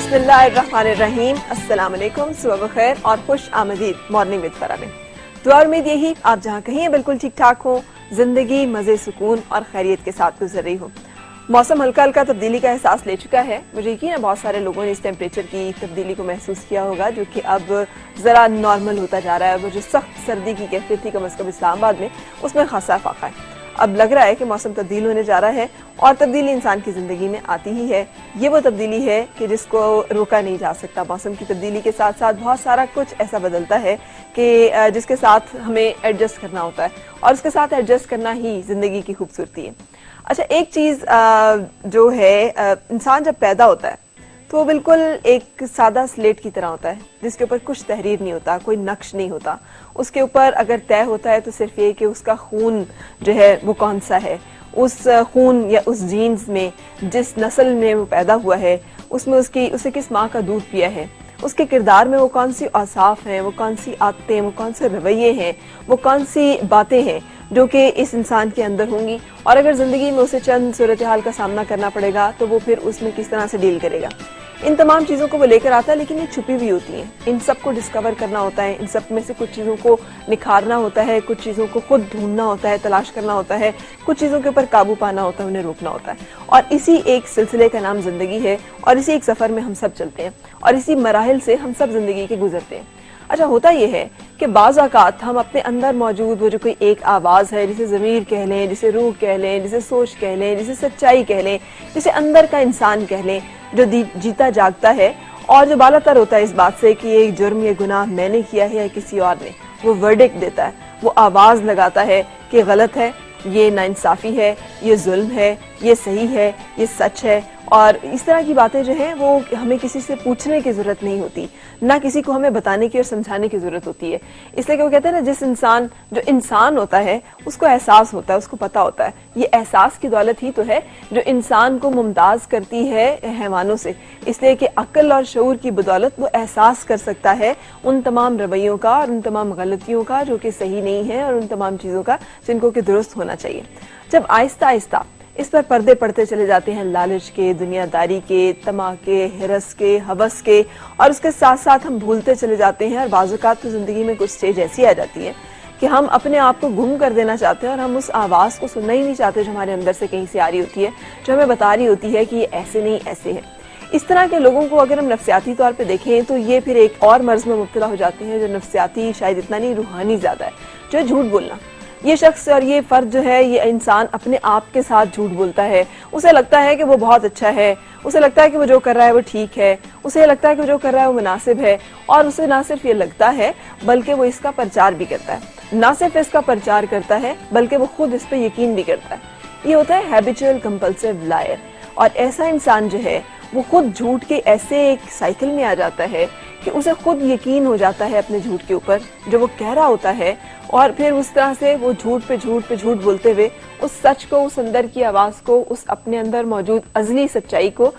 बिस्मिल्लाहिर्रहमानिर्रहीम, अस्सलाम वालेकुम, सुबह बखैर और खुश आमदीद मॉर्निंग विद फरा में। दुआ उम्मीद यही आप जहाँ कहीं हैं बिल्कुल ठीक ठाक हो, जिंदगी मज़े सुकून और खैरियत के साथ गुजर रही हो। मौसम हल्का हल्का तब्दीली का एहसास ले चुका है। मुझे यकीन है बहुत सारे लोगों ने इस टेम्परेचर की तब्दीली को महसूस किया होगा, जो कि अब ज़रा नॉर्मल होता जा रहा है। वो जो सख्त सर्दी की कैफियत थी कम अज़ कम इस्लामाबाद में, उसमें खासा फाका है। अब लग रहा है कि मौसम तब्दील होने जा रहा है और तब्दीली इंसान की ज़िंदगी में आती ही है। ये वो तब्दीली है कि जिसको रोका नहीं जा सकता। मौसम की तब्दीली के साथ साथ बहुत सारा कुछ ऐसा बदलता है कि जिसके साथ हमें एडजस्ट करना होता है और उसके साथ एडजस्ट करना ही ज़िंदगी की खूबसूरती है। अच्छा, एक चीज़ जो है, इंसान जब पैदा होता है तो वो बिल्कुल एक सादा स्लेट की तरह होता है, जिसके ऊपर कुछ तहरीर नहीं होता, कोई नक्श नहीं होता। उसके ऊपर अगर तय होता है तो सिर्फ ये कि उसका खून जो है वो कौन सा है, उस खून या उस जीन्स में जिस नस्ल में वो पैदा हुआ है उसमें उसे किस माँ का दूध पिया है, उसके किरदार में वो कौन सी औसाफ हैं, वो कौन सी आदतें हैं, वो कौन से रवैये हैं, वो कौन सी बातें हैं जो कि इस इंसान के अंदर होंगी। और अगर ज़िंदगी में उसे चंद सूरत हाल का सामना करना पड़ेगा तो वो फिर उसमें किस तरह से डील करेगा। इन तमाम चीज़ों को वो लेकर आता है, लेकिन ये छुपी भी होती हैं। इन सब को डिस्कवर करना होता है, इन सब में से कुछ चीज़ों को निखारना होता है, कुछ चीज़ों को खुद ढूंढना होता है, तलाश करना होता है, कुछ चीज़ों के ऊपर काबू पाना होता है, उन्हें रोकना होता है। और इसी एक सिलसिले का नाम ज़िंदगी है और इसी एक सफ़र में हम सब चलते हैं और इसी मराहिल से हम सब ज़िंदगी के गुजरते हैं। अच्छा, होता यह है कि बाज़ औक़ात हम अपने अंदर मौजूद वो जो कोई एक आवाज़ है, जिसे ज़मीर कह लें, जिसे रूह कह लें, जिसे सोच कह लें, जिसे सच्चाई कह लें, जिसे अंदर का इंसान कह लें, जो जीता जागता है और जो बालातर होता है इस बात से कि ये जुर्म, ये गुनाह मैंने किया है या किसी और ने, वो वर्डिक्ट देता है, वो आवाज़ लगाता है कि गलत है, ये नाइंसाफ़ी है, ये जुल्म है, ये सही है, ये सच है। और इस तरह की बातें जो हैं वो हमें किसी से पूछने की ज़रूरत नहीं होती, ना किसी को हमें बताने की और समझाने की ज़रूरत होती है। इसलिए कि वो कहते हैं ना, जिस इंसान जो इंसान होता है उसको एहसास होता है, उसको पता होता है। ये एहसास की दौलत ही तो है जो इंसान को मुमताज़ करती है हैवानों से, इसलिए कि अक्ल और शऊर की बदौलत वो एहसास कर सकता है उन तमाम रवैयों का और उन तमाम गलतियों का जो कि सही नहीं है और उन तमाम चीज़ों का जिनको कि दुरुस्त होना चाहिए। जब आहिस्ता आहिस्ता इस पर पर्दे पड़ते चले जाते हैं लालच के, दुनियादारी के, तमा के, हिरस के, हवस के, और उसके साथ साथ हम भूलते चले जाते हैं। और बाज़ औक़ात तो ज़िंदगी में कुछ स्टेज ऐसी आ जाती है कि हम अपने आप को गुम कर देना चाहते हैं और हम उस आवाज़ को सुनना ही नहीं चाहते जो हमारे अंदर से कहीं से आ रही होती है, जो हमें बता रही होती है कि ये ऐसे नहीं ऐसे है। इस तरह के लोगों को अगर हम नफ्सियाती तौर पे देखें तो ये फिर एक और मर्ज में मुब्तला हो जाते हैं, जो नफ्सियाती शायद इतना नहीं, रूहानी ज़्यादा है, जो है झूठ बोलना। ये शख्स और ये फर्द जो है, ये इंसान अपने आप के साथ झूठ बोलता है। उसे लगता है कि वो बहुत अच्छा है, उसे लगता है कि वो जो कर रहा है वो ठीक है, उसे लगता है कि वो जो कर रहा है वो मुनासिब है, और उसे ना सिर्फ ये लगता है बल्कि वो इसका प्रचार भी करता है। ना सिर्फ इसका प्रचार करता है बल्कि वो खुद इस पर यकीन भी करता है। ये होता है हैबिचुअल कंपल्सिव लायर। और ऐसा इंसान जो है वो खुद झूठ के ऐसे एक साइकिल में आ जाता है कि उसे खुद यकीन हो जाता है अपने झूठ के ऊपर जो वो कह रहा होता है, और फिर उस तरह से वो झूठ पे झूठ बोलते हुए उस सच को, उस अंदर की आवाज़ को, उस अपने अंदर मौजूद अज़ली सच्चाई को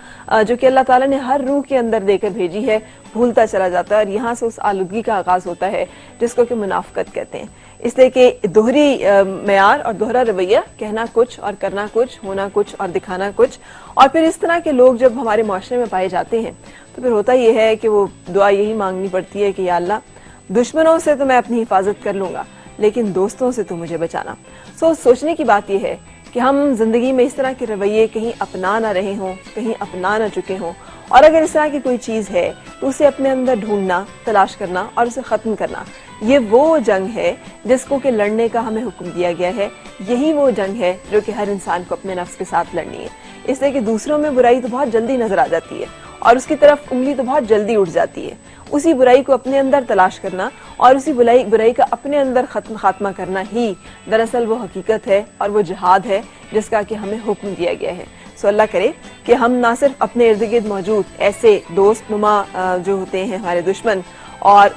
जो कि अल्लाह ताला ने हर रूह के अंदर देकर भेजी है, भूलता चला जाता है। और यहाँ से उस आलूदगी का आगाज़ होता है जिसको कि मुनाफ़िकत कहते हैं। इसलिए कि दोहरी मेयार और दोहरा रवैया, कहना कुछ और करना कुछ, होना कुछ और दिखाना कुछ। और फिर इस तरह के लोग जब हमारे माशरे में पाए जाते हैं तो फिर होता यह है कि वो दुआ यही मांगनी पड़ती है कि या अल्लाह, दुश्मनों से तो मैं अपनी हिफाजत कर लूँगा लेकिन दोस्तों से तो मुझे बचाना। सोचने की बात यह है कि हम जिंदगी में इस तरह के रवैये कहीं अपना ना रहे हों, कहीं अपना ना चुके हों, और अगर इस तरह की कोई चीज़ है तो उसे अपने अंदर ढूंढना, तलाश करना और उसे ख़त्म करना, ये वो जंग है जिसको कि लड़ने का हमें हुक्म दिया गया है। यही वो जंग है जो कि हर इंसान को अपने नफ्स के साथ लड़नी है। इसलिए कि दूसरों में बुराई तो बहुत जल्दी नजर आ जाती है और उसकी तरफ उंगली तो बहुत जल्दी उठ जाती है। उसी बुराई को अपने अंदर तलाश करना और उसी बुराई का अपने अंदर खात्मा करना ही दरअसल वो हकीकत है और वो जिहाद है जिसका कि हमें हुक्म दिया गया है। सो अल्लाह करे कि हम ना सिर्फ अपने इर्द गिर्द मौजूद ऐसे दोस्त नुमा जो होते हैं हमारे दुश्मन, और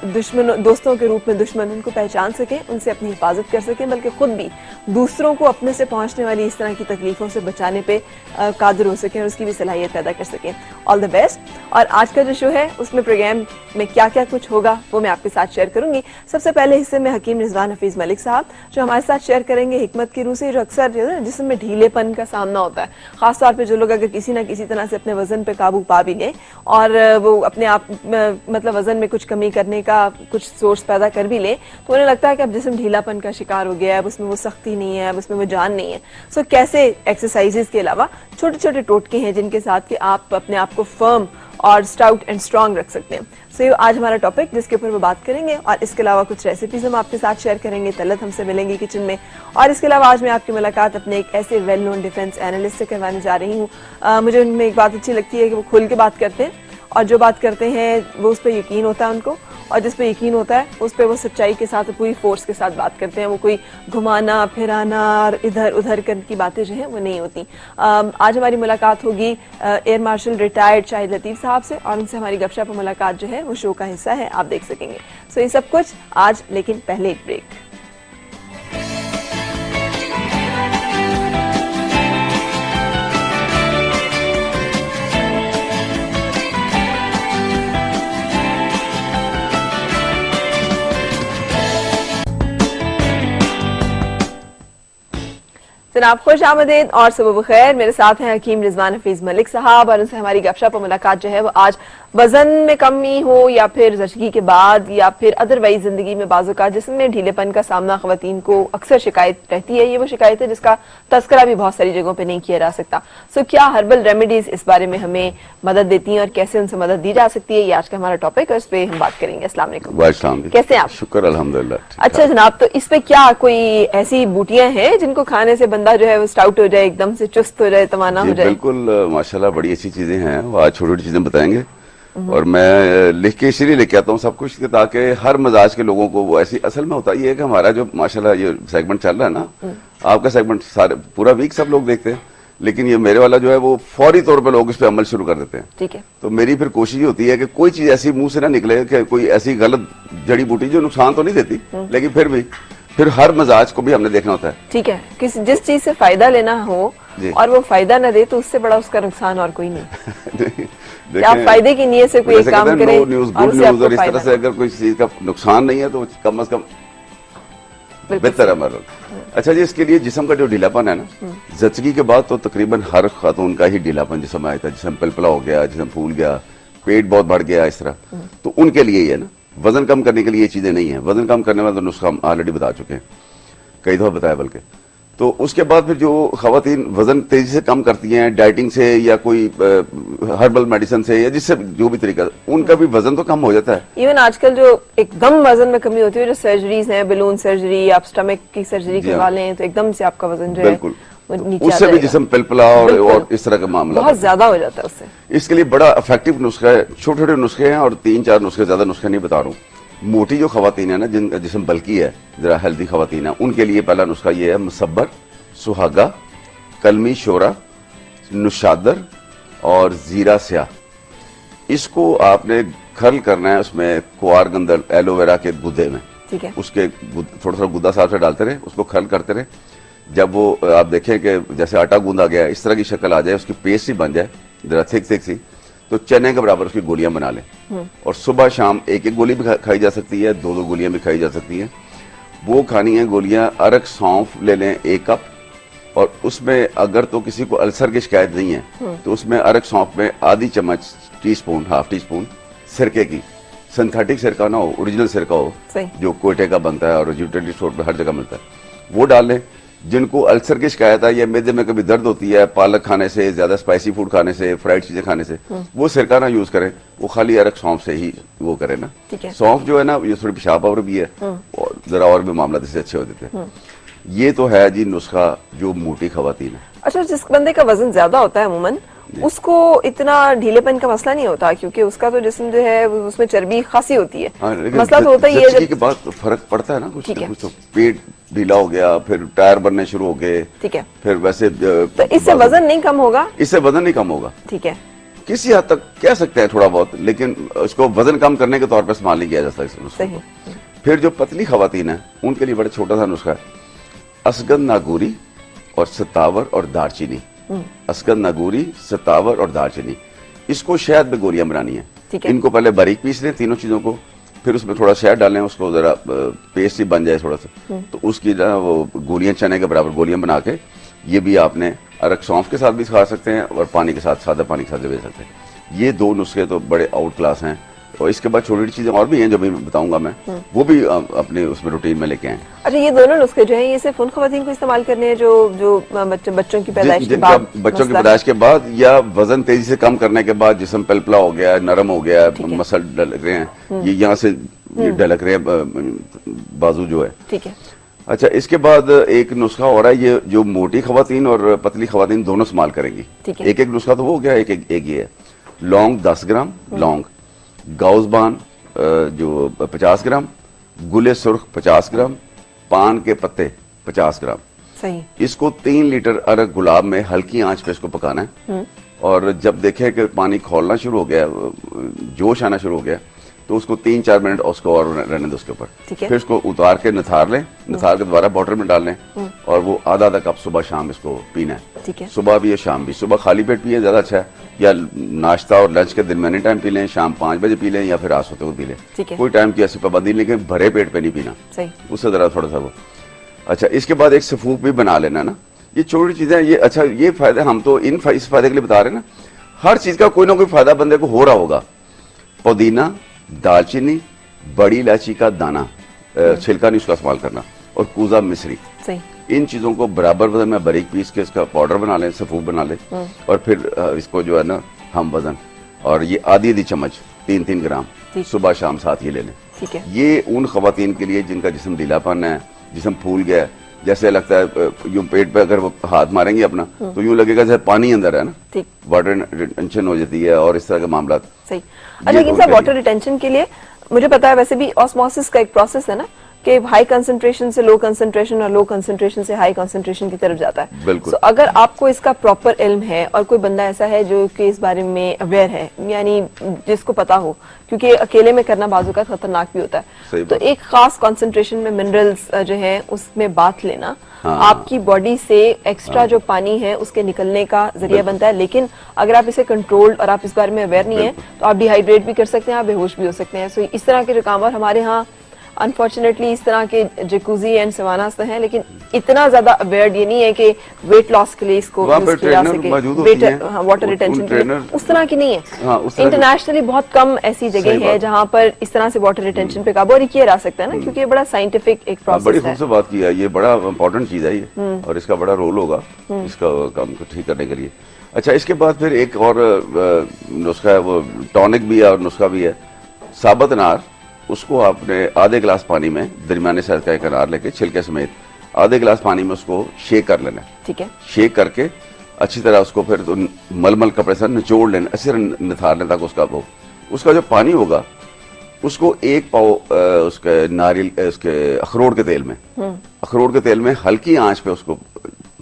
दोस्तों के रूप में दुश्मन उनको पहचान सकें, उनसे अपनी हिफाजत कर सकें, बल्कि खुद भी दूसरों को अपने से पहुंचने वाली इस तरह की तकलीफों से बचाने पे कादिर हो सकें और उसकी भी सलाहियत पैदा कर सकें। All the best. और आज का जो शो है उसमें प्रोग्राम में क्या क्या कुछ होगा वो मैं आपके साथ शेयर करूंगी। सबसे पहले हिस्से में हकीम रिजवान हफीज मलिक साहब जो हमारे साथ शेयर करेंगे हिकमत की रूह से, जो अक्सर जो है जिस्म में ढीलेपन का सामना होता है, खासतौर पर जो लोग अगर किसी ना किसी तरह से अपने वजन पे काबू पा भी लें और वो अपने आप मतलब वजन में कुछ कमी करने का कुछ सोर्स पैदा कर भी ले, तो उन्हें लगता है कि अब जिस्म ढीलापन का शिकार हो गया है, अब उसमें वो सख्ती नहीं है, अब उसमें वो जान नहीं है। सो कैसे एक्सरसाइजेस के अलावा छोटे छोटे टोटके हैं जिनके साथ कि आप अपने आप को फर्म और स्टाउट एंड स्ट्रांग रख सकते हैं। सो आज हमारा टॉपिक जिसके ऊपर वो बात करेंगे, और इसके अलावा कुछ रेसिपीज हम आपके साथ शेयर करेंगे। तलत हमसे मिलेंगी किचन में, और इसके अलावा आज मैं आपकी मुलाकात अपने एक ऐसे वेल नोन डिफेंस एनालिस्ट से करवाने जा रही हूँ। मुझे उनमें एक बात अच्छी लगती है कि वो खुल के बात करते हैं, और जो बात करते हैं वो उस पर यकीन होता है उनको, और जिस पे यकीन होता है उस पे वो सच्चाई के साथ पूरी फोर्स के साथ बात करते हैं। वो कोई घुमाना फिराना और इधर उधर की बातें जो हैं वो नहीं होती। आज हमारी मुलाकात होगी air marshal retired Shahid Latif साहब से, और उनसे हमारी गपशप और मुलाकात जो है वो शो का हिस्सा है, आप देख सकेंगे। सो ये सब कुछ आज, लेकिन पहले एक ब्रेक। जनाब खुश आमदीद और सुबह बखैर। मेरे साथ हैं हकीम रिजवान हफीज मलिक साहब, और उनसे हमारी गपशप और मुलाकात जो है वो आज वजन में कमी हो या फिर ज़चगी के बाद या फिर अदरवाइज जिंदगी में बाज़ औक़ात जिस्म में ढीलेपन का सामना ख़वातीन को अक्सर शिकायत रहती है। ये वो शिकायत है जिसका तस्करा भी बहुत सारी जगहों पे नहीं किया जा सकता। सो क्या हर्बल रेमेडीज इस बारे में हमें मदद देती हैं और कैसे उनसे मदद दी जा सकती है, ये आज का हमारा टॉपिक है, इस पे हम बात करेंगे। अस्सलाम वालेकुम, कैसे आप? शुक्र अल्हम्दुलिल्लाह। अच्छा जनाब, तो इस पे क्या कोई ऐसी बूटियां हैं जिनको खाने से बंदा जो है वो स्टाउट हो जाए, एकदम से चुस्त हो जाए, तवाना हो जाए? बिल्कुल माशाल्लाह, बड़ी अच्छी चीजें हैं, आज छोटी छोटी चीजें बताएंगे, और मैं लिख के इसलिए लेके आता हूँ सब कुछ ताकि हर मजाज के लोगों को वो ऐसी। असल में होता ये है कि हमारा जो माशाल्लाह ये सेगमेंट चल रहा है ना, आपका सेगमेंट सारे पूरा वीक सब लोग देखते हैं, लेकिन ये मेरे वाला जो है वो फौरी तौर पे लोग इस पे अमल शुरू कर देते हैं। ठीक है। तो मेरी फिर कोशिश होती है कि कोई चीज ऐसी मुंह से ना निकले कि कोई ऐसी गलत जड़ी बूटी जो नुकसान तो नहीं देती, लेकिन फिर हर मजाज को भी हमने देखना होता है। ठीक है, जिस चीज से फायदा लेना हो और वो फायदा ना दे तो उससे बड़ा उसका नुकसान और कोई नहीं। आप फायदे की नीयत से कोई काम करें और इस तरह से अगर कोई चीज का नुकसान नहीं है तो कम अज कम बेहतर है हमारा। अच्छा जी, इसके लिए जिस्म का जो ढीलापन है ना, ज़चगी के बाद तो तकरीबन हर खातून का ही ढीलापन जिस्म में आया था, जिस्म पिलपिला हो गया, जिस्म फूल गया, पेट बहुत बढ़ गया, इस तरह, तो उनके लिए ही है ना। वजन कम करने के लिए ये चीजें नहीं है। वजन कम करने वाला तो नुस्खा हम ऑलरेडी बता चुके हैं, कई दफा बताया बल्कि। तो उसके बाद फिर जो खवातीन वजन तेजी से कम करती हैं डाइटिंग से या कोई हर्बल मेडिसिन से या जिससे जो भी तरीका, उनका भी वजन तो कम हो जाता है। इवन आजकल जो एकदम वजन में कमी होती है, जो सर्जरीज हैं, बलून सर्जरी, आप स्टमक की सर्जरी करवा लें तो एकदम से आपका वजन जो है बिल्कुल उससे भी जिस्म पिलपिला और इस तरह का मामला बहुत ज्यादा हो जाता है उससे। इसके लिए बड़ा इफेक्टिव नुस्खा है, छोटे छोटे नुस्खे हैं, और 3-4 नुस्खे, ज्यादा नुस्खे नहीं बता रहा हूँ। मोटी जो खवातीन है ना, जिनका जिस्म बल्कि है, जरा हेल्दी खवातीन है, उनके लिए पहला नुस्खा ये है, मुसब्बर, सुहागा, कलमी शोरा, नुशादर और जीरा स्याह। इसको आपने खल करना है उसमें कुआर गंदल एलोवेरा के गुद्दे में, ठीक है, उसके थोड़ा सा गुद्दा साफ से डालते रहे, उसको खल करते रहे। जब वो आप देखें कि जैसे आटा गूंदा गया, इस तरह की शक्ल आ जाए, उसकी पेस्ट ही बन जाए जरा थिक सी, तो चने के बराबर उसकी गोलियां बना लें, और सुबह शाम एक एक गोली भी खाई जा सकती है, 2-2 गोलियां भी खाई जा सकती हैं। वो खानी है गोलियां। अरक सौंफ ले लें 1 कप, और उसमें अगर तो किसी को अल्सर की शिकायत नहीं है तो उसमें अरक सौंफ में आधी चम्मच टीस्पून, हाफ टी-स्पून सिरके की, सिंथेटिक सिरका ना हो, ओरिजिनल सिरका हो जो कोयटे का बनता है और यूटिलिटी स्टोर पे हर जगह मिलता है, वो डाल लें। जिनको अल्सर की शिकायत है या मैदे में कभी दर्द होती है पालक खाने से, ज्यादा स्पाइसी फूड खाने से, फ्राइड चीजें खाने से, वो सिरका ना यूज करें, वो खाली अरक सौंफ से ही वो करें ना। सौंफ जो है ना, ये थोड़ी पेशाब पावर भी है, और जरा और भी मामला इससे अच्छे हो देते हैं। ये तो है जी नुस्खा जो मोटी खवातीन है। अच्छा, जिस बंदे का वजन ज्यादा होता है अमूमन उसको इतना ढीलेपन का मसला नहीं होता, क्योंकि उसका तो जिस्म जो है उसमें चर्बी खासी होती है। मसला तो होता ही है जब के बाद तो फर्क पड़ता है ना कुछ तो पेट ढीला हो गया, फिर टायर बनने शुरू हो गए, ठीक है, फिर वैसे तो इससे वजन नहीं कम होगा? इससे वजन नहीं कम होगा, ठीक है, किसी हद तक कह सकते हैं थोड़ा बहुत, लेकिन इसको वजन कम करने के तौर पर इस्तेमाल नहीं किया जा सकता इस नुस्खे को। फिर जो पतली खवातीन है उनके लिए बड़ा छोटा सा नुस्खा है, असगंध नागूरी और सतावर और दालचीनी। असगंध नागूरी, सतावर और दालचीनी, इसको शहद में गोलियां बनानी है। इनको पहले बारीक पीस लें तीनों चीजों को, फिर उसमें थोड़ा शहद डालें, उसको जरा पेस्ट ही बन जाए थोड़ा सा, तो उसकी जो वो गोलियां चने के बराबर गोलियां बना के, ये भी आपने अरक सौंफ के साथ भी खा सकते हैं और पानी के साथ, सादा पानी के साथ भी दे सकते हैं। ये दो नुस्खे तो बड़े आउट क्लास हैं। और इसके बाद छोटी छोटी चीजें और भी हैं जो भी बताऊंगा मैं, वो भी अपने उसमें रूटीन में लेके आए। अच्छा, ये दोनों नुस्खे जो हैं ये सिर्फ उन खवातीन को इस्तेमाल करने हैं जो बच्चों की पैदाइश के बाद, बच्चों की पैदाइश के बाद या वजन तेजी से कम करने के बाद, जिस्म पलपला हो गया, नरम हो गया, मसल ढलक रहे हैं, ये यहाँ से ढलक रहे हैं बाजू जो है। ठीक है। अच्छा, इसके बाद एक नुस्खा और है, ये जो मोटी खवातीन और पतली खवातीन दोनों इस्तेमाल करेंगी। एक एक नुस्खा तो वो हो गया, एक ये है। लौंग 10 ग्राम लौंग, गाउसबान जो 50 ग्राम, गुले सुर्ख 50 ग्राम, पान के पत्ते 50 ग्राम। सही। इसको 3 लीटर अरग गुलाब में हल्की आंच पे इसको पकाना है। और जब देखें कि पानी खौलना शुरू हो गया, जोश आना शुरू हो गया, तो उसको 3-4 मिनट उसको और रहने दो उसके ऊपर। फिर उसको उतार के निथार लें, निथार के दोबारा बॉटल में डाल लें, और वो आधा कप सुबह शाम इसको पीना है। सुबह भी या शाम भी। सुबह खाली पेट पिए ज्यादा अच्छा है, या नाश्ता और लंच के दरमियानी टाइम पी लें, शाम 5 बजे पी लें, या फिर रात सोते हुए पी लें। कोई टाइम की ऐसी पाबंदी, लेकिन भरे पेट पे नहीं पीना, उससे जरा थोड़ा सा वो। अच्छा, इसके बाद एक सफूक भी बना लेना ना। ये छोटी चीजें ये, अच्छा ये फायदे हम तो इस फायदे के लिए बता रहे हैं ना, हर चीज का कोई ना कोई फायदा बंदे को हो रहा होगा। पुदीना, दालचीनी, बड़ी इलायची का दाना, छिलका नहीं उसका इस्तेमाल करना, और कूजा मिश्री, इन चीजों को बराबर वजन में बारीक पीस के इसका पाउडर बना लें, सफूक बना लें, और फिर इसको जो है ना हम वजन, और ये आधी चम्मच 3-3 ग्राम सुबह शाम साथ ही ले लें। ये उन खवातीन के लिए जिनका जिस्म ढीलापन है, जिस्म फूल गया, जैसे लगता है यूं पेट पे अगर वो हाथ मारेंगे अपना तो यूं लगेगा जैसे पानी अंदर है ना, वाटर रिटेंशन हो जाती है और इस तरह के मामला। सही। अच्छा, लेकिन सर वाटर रिटेंशन के लिए मुझे पता है वैसे भी ऑस्मोसिस का एक प्रोसेस है ना, कि हाई कंसंट्रेशन से लो कंसंट्रेशन और लो कंसंट्रेशन से हाई कंसंट्रेशन की तरफ जाता है। बिल्कुल। So, अगर आपको इसका प्रॉपर इल्म है और कोई बंदा ऐसा है जो कि इस बारे में अवेयर है, यानी जिसको पता हो, क्योंकि अकेले में करना बाजू का खतरनाक भी होता है, तो एक खास कंसंट्रेशन में मिनरल्स जो है उसमें बात लेना आपकी बॉडी से एक्स्ट्रा जो पानी है उसके निकलने का जरिया बनता है। लेकिन अगर आप इसे कंट्रोल्ड और आप इस बारे में अवेयर नहीं है तो आप डिहाइड्रेट भी कर सकते हैं, आप बेहोश भी हो सकते हैं। सो इस तरह के जो काम, और हमारे यहाँ अनफॉर्चुनेटली इस तरह के जकूजी एंड सवानास हैं, लेकिन इतना ज्यादा अवेयर ये नहीं है कि वेट लॉस के लिए इसको यूज किया जा सके, वाटर रिटेंशन के लिए उस तरह की नहीं है। इंटरनेशनली बहुत कम ऐसी जगह है जहाँ पर इस तरह से वाटर रिटेंशन पे काबू और किया जा सकता है ना, क्योंकि ये बड़ा साइंटिफिक एक प्रोसेस है। बड़ी खूबसूरत बात की है, ये बड़ा इंपॉर्टेंट चीज है ये, और इसका बड़ा रोल होगा इसका काम को ठीक करने के लिए। अच्छा, इसके बाद फिर एक और नुस्खा है, वो टॉनिक भी है और नुस्खा भी है। साबुत अनार, उसको आपने आधे गिलास पानी में, दरमियाने साइज का एक अनार लेके छिलके समेत आधे गिलास पानी में उसको शेक कर लेना है। ठीक है। शेक करके अच्छी तरह उसको फिर तो मलमल कपड़े से निचोड़ लेना, अच्छी तरह निथार लेना, ताकि उसका जो पानी होगा उसको 1 पाव उसके नारियल उसके अखरोट के तेल में हल्की आंच पे उसको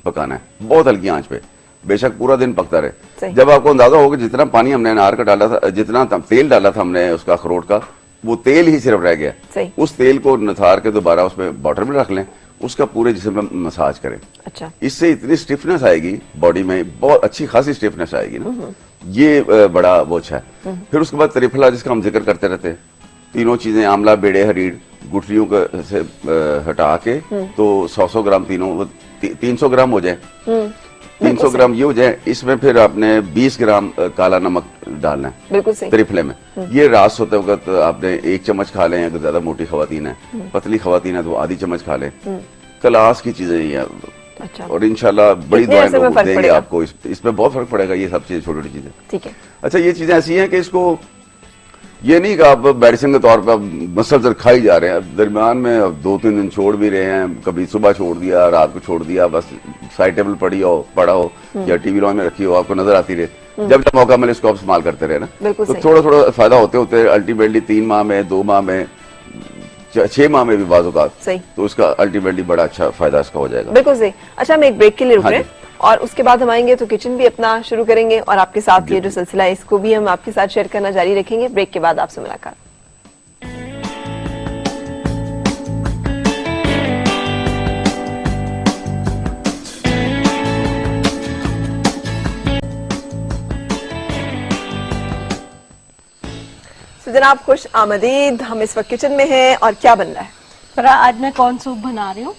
पकाना है, बहुत हल्की आंच पे, बेशक पूरा दिन पकता रहे। जब आपको अंदाजा होगा जितना पानी हमने अनार का डाला था, जितना तेल डाला था हमने उसका अखरोट का, वो तेल ही सिर्फ रह गया, उस तेल को निथार के दोबारा उसमें बॉटल में रख लें, उसका पूरे जिस्म में मसाज करें। अच्छा। इससे इतनी स्टिफनेस आएगी बॉडी में, बहुत अच्छी खासी स्टिफनेस आएगी ना, ये बड़ा वो अच्छा है। फिर उसके बाद त्रिफला, जिसका हम जिक्र करते रहते हैं, तीनों चीजें आंवला, बेड़े, हरीड़, गुठलियों को से हटा के तो 100 ग्राम तीनों 300 ग्राम हो जाए, 300 ग्राम ये हो जाए। इसमें फिर आपने 20 ग्राम काला नमक डालना है, बिल्कुल सही, त्रिफले में। ये रात सोते वक्त आपने 1 चम्मच खा लें, अगर ज्यादा मोटी खवातीन है, पतली खवातीन है तो आधी चम्मच खा लें। क्लास की चीजें ये है। अच्छा। और इंशाल्लाह बड़ी दुआएं देंगे आपको, इसमें बहुत फर्क पड़ेगा, ये सब चीजें छोटी छोटी चीजें। ठीक है। अच्छा, ये चीजें ऐसी हैं कि इसको ये नहीं कि आप मेडिसिन के तौर पर मसलसल खाई जा रहे हैं, दरमियान में 2-3 दिन छोड़ भी रहे हैं, कभी सुबह छोड़ दिया, रात को छोड़ दिया, बस साइड टेबल पड़ा हो या टीवी लॉन में रखी हो, आपको नजर आती रहे, जब मौका मिले इसको आप इस्तेमाल करते रहे ना, तो थोड़ा थोड़ा फायदा होते होते अल्टीमेटली 3 माह में, 2 माह में, 6 माह में भी बाज़ औक़ात, तो उसका अल्टीमेटली बड़ा अच्छा फायदा इसका हो जाएगा। बिल्कुल सही। अच्छा, हम एक ब्रेक के लिए रुक रहे हैं और उसके बाद हम आएंगे तो किचन भी अपना शुरू करेंगे और आपके साथ ये जो सिलसिला है इसको भी हम आपके साथ शेयर करना जारी रखेंगे। ब्रेक के बाद आपसे मुलाकात। तो जनाब खुश आमदीद, हम इस वक्त किचन में हैं और क्या बन रहा है? पर आज मैं कौन सूप बना रही हूँ।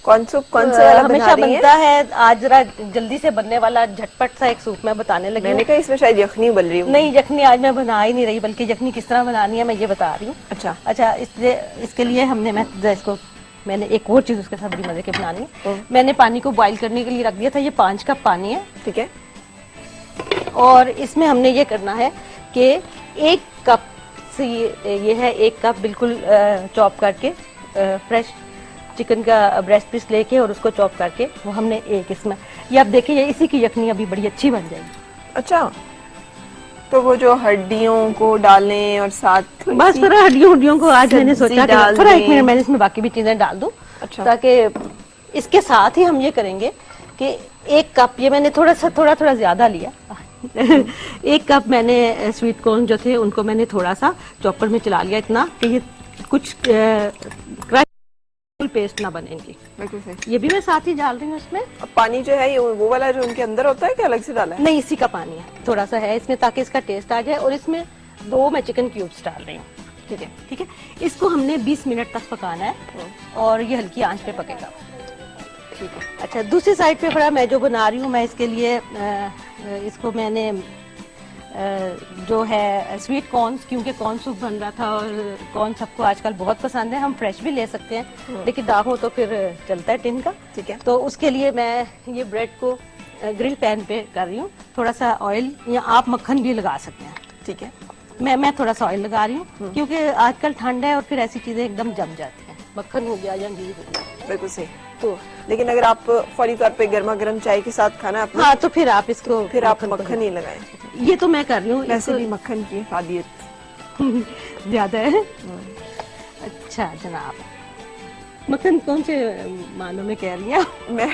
कौन सा वाला बना हमेशा रही हैं? बनता है, आज जरा जल्दी से बनने वाला झटपट सा एक सूप मैं बताने लगी मैंने हूँ। कहा इसमें शायद यखनी बन रही हूँ। नहीं, यखनी आज मैं बना ही नहीं रही, बल्कि यखनी किस तरह बनानी है मैं ये बता रही हूँ। अच्छा, इसके लिए मैंने एक और चीज उसके साथ बड़ी मजे की बनानी है। मैंने पानी को बॉईल करने के लिए रख दिया था। ये 5 कप पानी है, ठीक है। और इसमें हमने ये करना है कि 1 कप से ये है 1 कप बिल्कुल चॉप करके फ्रेश चिकन का ब्रेस्ट पीस लेके और उसको चॉप करके वो हमने एक इसमें, ये आप देखिए इसी की यखनी अभी बड़ी अच्छी बन जाएगी। अच्छा, तो वो जो हड्डियों को डालें और साथ बस थोड़ा हड्डियों को आज मैंने सोचा कि थोड़ा 1 मिनट मैंने इसमें बाकी भी चीजें डाल दूं। अच्छा। ताकि इसके साथ ही हम ये करेंगे कि 1 कप ये मैंने थोड़ा ज्यादा लिया 1 कप मैंने स्वीट कॉर्न जो थे उनको मैंने थोड़ा सा चॉपर में चला लिया, इतना कि ये कुछ पेस्ट ना बनेंगी। ये भी मैं साथ ही डाल रही हूँ इसमें। अब पानी जो है ये वो वाला जो उनके अंदर होता है कि अलग से डाला है? नहीं, इसी का पानी है, थोड़ा सा है इसमें ताकि इसका टेस्ट आ जाए। और इसमें 2 मैं चिकन क्यूब्स डाल रही हूँ, ठीक है। इसको हमने 20 मिनट तक पकाना है और ये हल्की आंच पे पकेगा, ठीक है। अच्छा, दूसरी साइड पे थोड़ा मैं जो बना रही हूँ, मैं इसके लिए इसको मैंने जो है स्वीट कॉर्न, क्योंकि कॉर्न सूप बन रहा था और कॉर्न सबको आजकल बहुत पसंद है। हम फ्रेश भी ले सकते हैं, लेकिन दाग हो तो फिर चलता है टिन का, ठीक है। तो उसके लिए मैं ये ब्रेड को ग्रिल पैन पे कर रही हूँ। थोड़ा सा ऑयल या आप मक्खन भी लगा सकते हैं, ठीक है। मैं थोड़ा सा ऑयल लगा रही हूँ क्योंकि आजकल ठंड है और फिर ऐसी चीजें एकदम जम जाती हैं। मक्खन हो गया या घी हो गया, बिल्कुल सही। तो लेकिन अगर आप फौरी तौर पे गर्मा गर्म चाय के साथ खाना है, हाँ, तो फिर आप इसको फिर आप मक्खन ही लगाएं। ये तो मैं कर रही हूँ, वैसे भी मक्खन की हिफादियत ज्यादा है। अच्छा जनाब, मक्खन कौन से मानों में कह रही हैं? मैं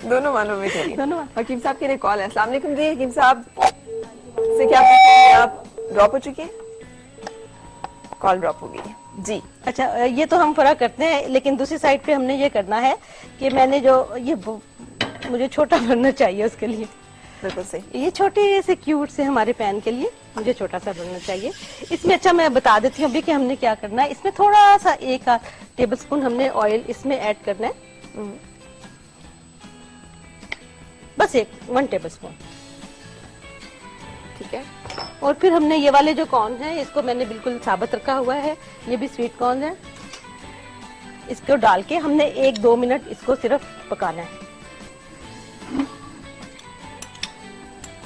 दोनों मानों में कह रही हूँ। हकीम साहब के लिए कॉल है। अस्सलाम वालेकुम जी, हकीम साहब से क्या पूछेंगे आप? ड्रॉप हो चुकी है कॉल, ड्रॉप हो गई जी। अच्छा, ये तो हम फर्क करते हैं, लेकिन दूसरी साइड पे हमने ये करना है कि मैंने जो ये मुझे छोटा बनना चाहिए उसके लिए, बिल्कुल सही। ये छोटे से क्यूट से हमारे पैन के लिए मुझे छोटा सा बनना चाहिए। इसमें अच्छा मैं बता देती हूँ अभी कि हमने क्या करना है। इसमें थोड़ा सा 1 टेबलस्पून हमने ऑयल इसमें ऐड करना है, बस 1 टेबलस्पून, ठीक है। और फिर हमने ये वाले जो कॉर्न है इसको मैंने बिल्कुल साबुत रखा हुआ है, ये भी स्वीट कॉर्न है। इसको डाल के हमने 1-2 मिनट इसको सिर्फ पकाना है,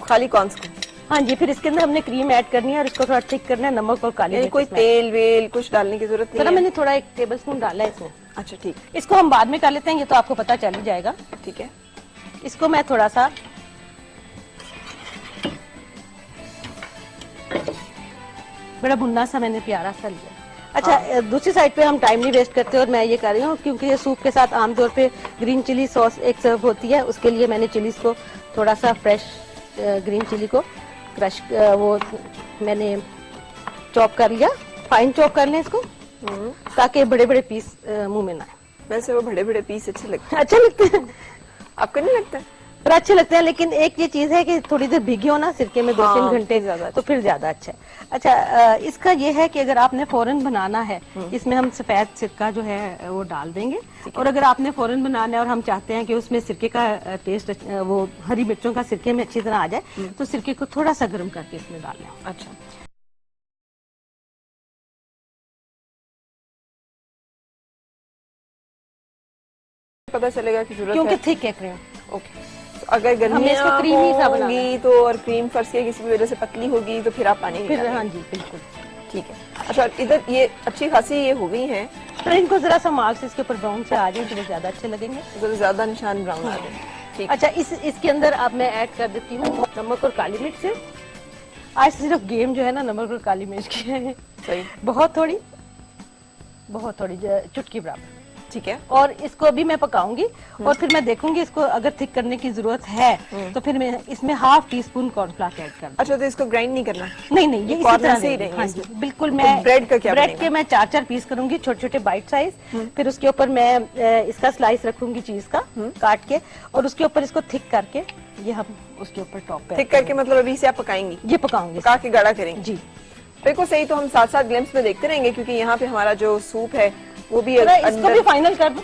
खाली कॉर्न को। हाँ जी, फिर इसके अंदर हमने क्रीम ऐड करनी है और इसको थोड़ा थिक करना है, नमक और काली मिर्च। कोई तेल वेल कुछ डालने की जरूरत नहीं है? मैंने थोड़ा 1 टेबलस्पून डाला है इसमें। अच्छा, ठीक। इसको हम बाद में कर लेते हैं, ये तो आपको पता चल ही जाएगा, ठीक है। इसको मैं थोड़ा सा बड़ा भुन्ना सा मैंने प्यारा सा लिया। अच्छा, दूसरी साइड पे हम टाइम नहीं वेस्ट करते और मैं ये कर रही हूँ क्योंकि ये सूप के साथ आमतौर पे ग्रीन चिली सॉस एक सर्व होती है, उसके लिए मैंने चिलीज को थोड़ा सा फ्रेश ग्रीन चिली को क्रश वो मैंने चॉप कर लिया, फाइन चॉप कर लें इसको ताकि बड़े बड़े पीस मुंह में ना आए। वैसे वो बड़े बड़े पीस अच्छे लगते हैं। अच्छा लगते हैं? आपको नहीं लगता? पर अच्छे लगते हैं, लेकिन एक ये चीज है कि थोड़ी देर भिगे हो ना सिरके में 2-3 घंटे ज्यादा, तो फिर ज्यादा अच्छा है। अच्छा, इसका ये है कि अगर आपने फौरन बनाना है, इसमें हम सफेद सिरका जो है वो डाल देंगे। और अगर आपने फौरन बनाना है और हम चाहते हैं कि उसमें सिरके का टेस्ट वो हरी मिर्चों का सिरके में अच्छी तरह आ जाए, तो सिरके को थोड़ा सा गर्म करके इसमें डाल लें। अच्छा, पता चलेगा कि जरूरत क्योंकि है। थिक है क्रीम। ओके, अगर गर्मियाँ होंगी तो और क्रीम फर्श की किसी भी वजह से पतली होगी तो फिर आप पानी फिर, हाँ जी बिल्कुल, ठीक है। अच्छा, इधर ये अच्छी खासी ये हो गई हैं, तो इनको जरा सा मार्क्स इसके ऊपर ब्राउन से आ जाए तो ज्यादा अच्छे लगेंगे, जरा ज्यादा निशान ब्राउन आ जाए, ठीक। अच्छा, इसके अंदर अब मैं ऐड कर देती हूँ नमक और काली मिर्च से। आज सिर्फ गेम जो है ना नमक और काली मिर्च की है, सही, बहुत थोड़ी चुटकी बराबर, ठीक है। और इसको अभी मैं पकाऊंगी और फिर मैं देखूंगी इसको अगर थिक करने की जरूरत है तो फिर मैं इसमें half tea spoon cornflour add कर दूं। अच्छा, तो इसको ग्राइंड नहीं करना? नहीं नहीं, ये इसी कॉर्नर तरह से ही रहेगी। रहेंगे हाँ इसमें। जी, बिल्कुल। तो मैं ब्रेड का क्या ब्रेड बनेगा? के मैं 4-4 पीस करूंगी, छोटे छोटे बाइट साइज। फिर उसके ऊपर मैं इसका स्लाइस रखूंगी चीज का काट के, और उसके ऊपर इसको थिक करके ये हम उसके ऊपर टॉप पे थिक करके मतलब अभी से आप पकाएंगी? ये पकाऊंगी, पका के गाढ़ा करेंगे जी। बिल्कुल सही। तो हम साथ साथ ग्लिम्स में देखते रहेंगे, क्योंकि यहाँ पे हमारा जो सूप है वो भी इसको भी फाइनल कर दूं।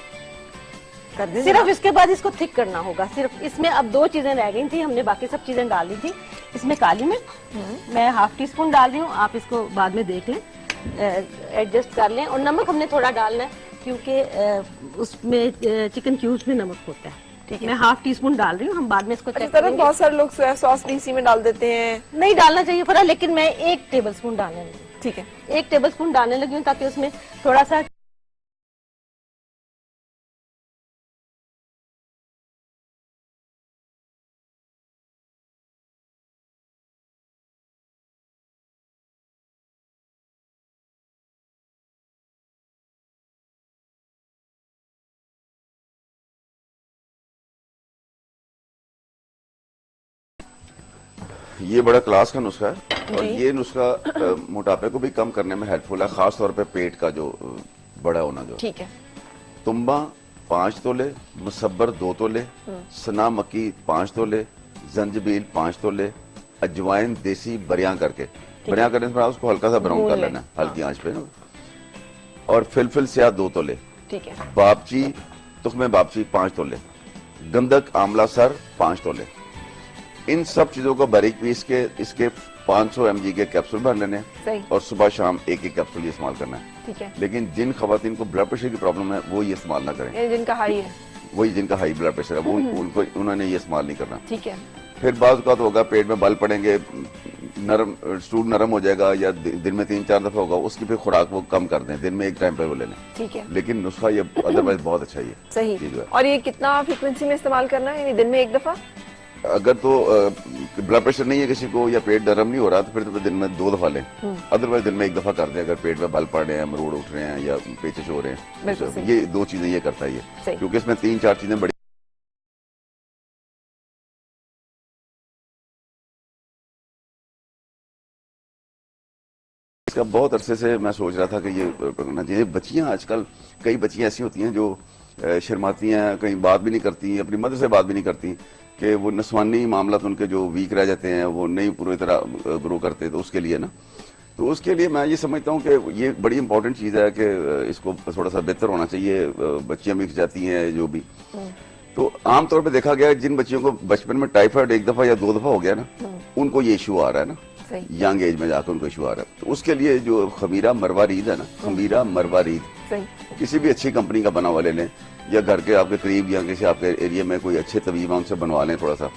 कर दें सिर्फ जरा। इसके बाद इसको थिक करना होगा। सिर्फ इसमें अब 2 चीजें रह गई थी, हमने बाकी सब चीजें डाल दी थी। इसमें काली मिर्च मैं हाफ टी स्पून डाल रही हूँ, आप इसको बाद में देख लें, एडजस्ट कर लें। और नमक हमने थोड़ा डालना है क्योंकि उसमें चिकन क्यूब्स में नमक होता है। ठीक है, मैं हाफ टी स्पून डाल रही हूँ, हम बाद में इसको चेक करेंगे। बहुत सारे लोग सोया सॉस भी इसी में डाल देते हैं। नहीं डालना चाहिए फरा, लेकिन मैं 1 टेबल स्पून डालने लगी। ठीक है, 1 टेबल स्पून डालने लगी हूँ ताकि उसमें थोड़ा सा ये बड़ा क्लास का नुस्खा है और जी। ये नुस्खा मोटापे को भी कम करने में हेल्पफुल है, खास तौर पे पेट का जो बड़ा होना जो। ठीक है। तुम्बा 5 तोले, मुसब्बर 2 तोले, सना मक्की 5 तोले, जंजबील 5 तोले, अजवाइन देसी बरियां करके, बरियां करने से उसको हल्का सा ब्राउन भून कर लें। लेना हल्की आंच पे ना। और फिलफिल स्याह 2 तोले, ठीक है। बापची तुख्मे बापची 5 तोले, गंधक आंवला सर 5 तोले। इन सब चीजों को बारीक पीस के इसके 500 mg के कैप्सूल भर लेने सही। और सुबह शाम एक कैप्सूल ये इस्तेमाल करना है। ठीक है। लेकिन जिन खवातीन को ब्लड प्रेशर की प्रॉब्लम है वो ये इस्तेमाल ना करें। ये जिनका हाई है। वही जिनका हाई ब्लड प्रेशर है वो उनको उन्होंने ये इस्तेमाल नहीं करना। ठीक है। फिर बाज़ औक़ात होगा पेट में बल पड़ेंगे, नरम स्टूल नरम हो जाएगा, या दिन में 3-4 दफा होगा, उसकी फिर खुराक वो कम कर दें, दिन में एक टाइम पे वो ले लें। ठीक है। लेकिन नुस्खा ये अदरवाइज बहुत अच्छा ही है। सही। ये जो है। और ये कितना फ्रीक्वेंसी में इस्तेमाल करना है, यानी दिन में 1 दफा? अगर तो ब्लड प्रेशर नहीं है किसी को या पेट नरम नहीं हो रहा तो फिर तो दिन में 2 दफा लें, अदरवाइज दिन में 1 दफा कर दें। अगर पेट में बल पड़ रहे हैं, मरोड़ उठ रहे हैं या पेचिश हो रहे बिल्कुल हैं, सही। ये 2 चीजें ये करता है ये, सही। क्योंकि इसमें 3-4 चीजें बड़ी। इसका बहुत अरसे से मैं सोच रहा था कि ये करना चाहिए। बच्चियां आजकल, कई बच्चियां ऐसी होती हैं जो शर्माती हैं, कहीं बात भी नहीं करती, अपनी मदर से बात भी नहीं करती, कि वो नस्वानी मामला उनके जो वीक रह जाते हैं, वो नहीं पूरी तरह ग्रो करते। तो उसके लिए ना, तो उसके लिए मैं ये समझता हूँ कि ये बड़ी इंपॉर्टेंट चीज़ है कि इसको थोड़ा सा बेहतर होना चाहिए। बच्चियां मिक्स जाती हैं जो भी, तो आमतौर पे देखा गया जिन बच्चियों को बचपन में टाइफाइड 1 दफा या 2 दफा हो गया ना, उनको ये इशू आ रहा है ना, सही। यंग एज में जाकर उनको इशू आ रहा है। तो उसके लिए जो खमीरा मरवारीद है ना, खमीरा मरवारीद सही। किसी भी अच्छी कंपनी का बना हुआ ले लें, या घर के आपके करीब या किसी आपके एरिया में कोई अच्छे तबीब उनसे बनवा लें थोड़ा सा।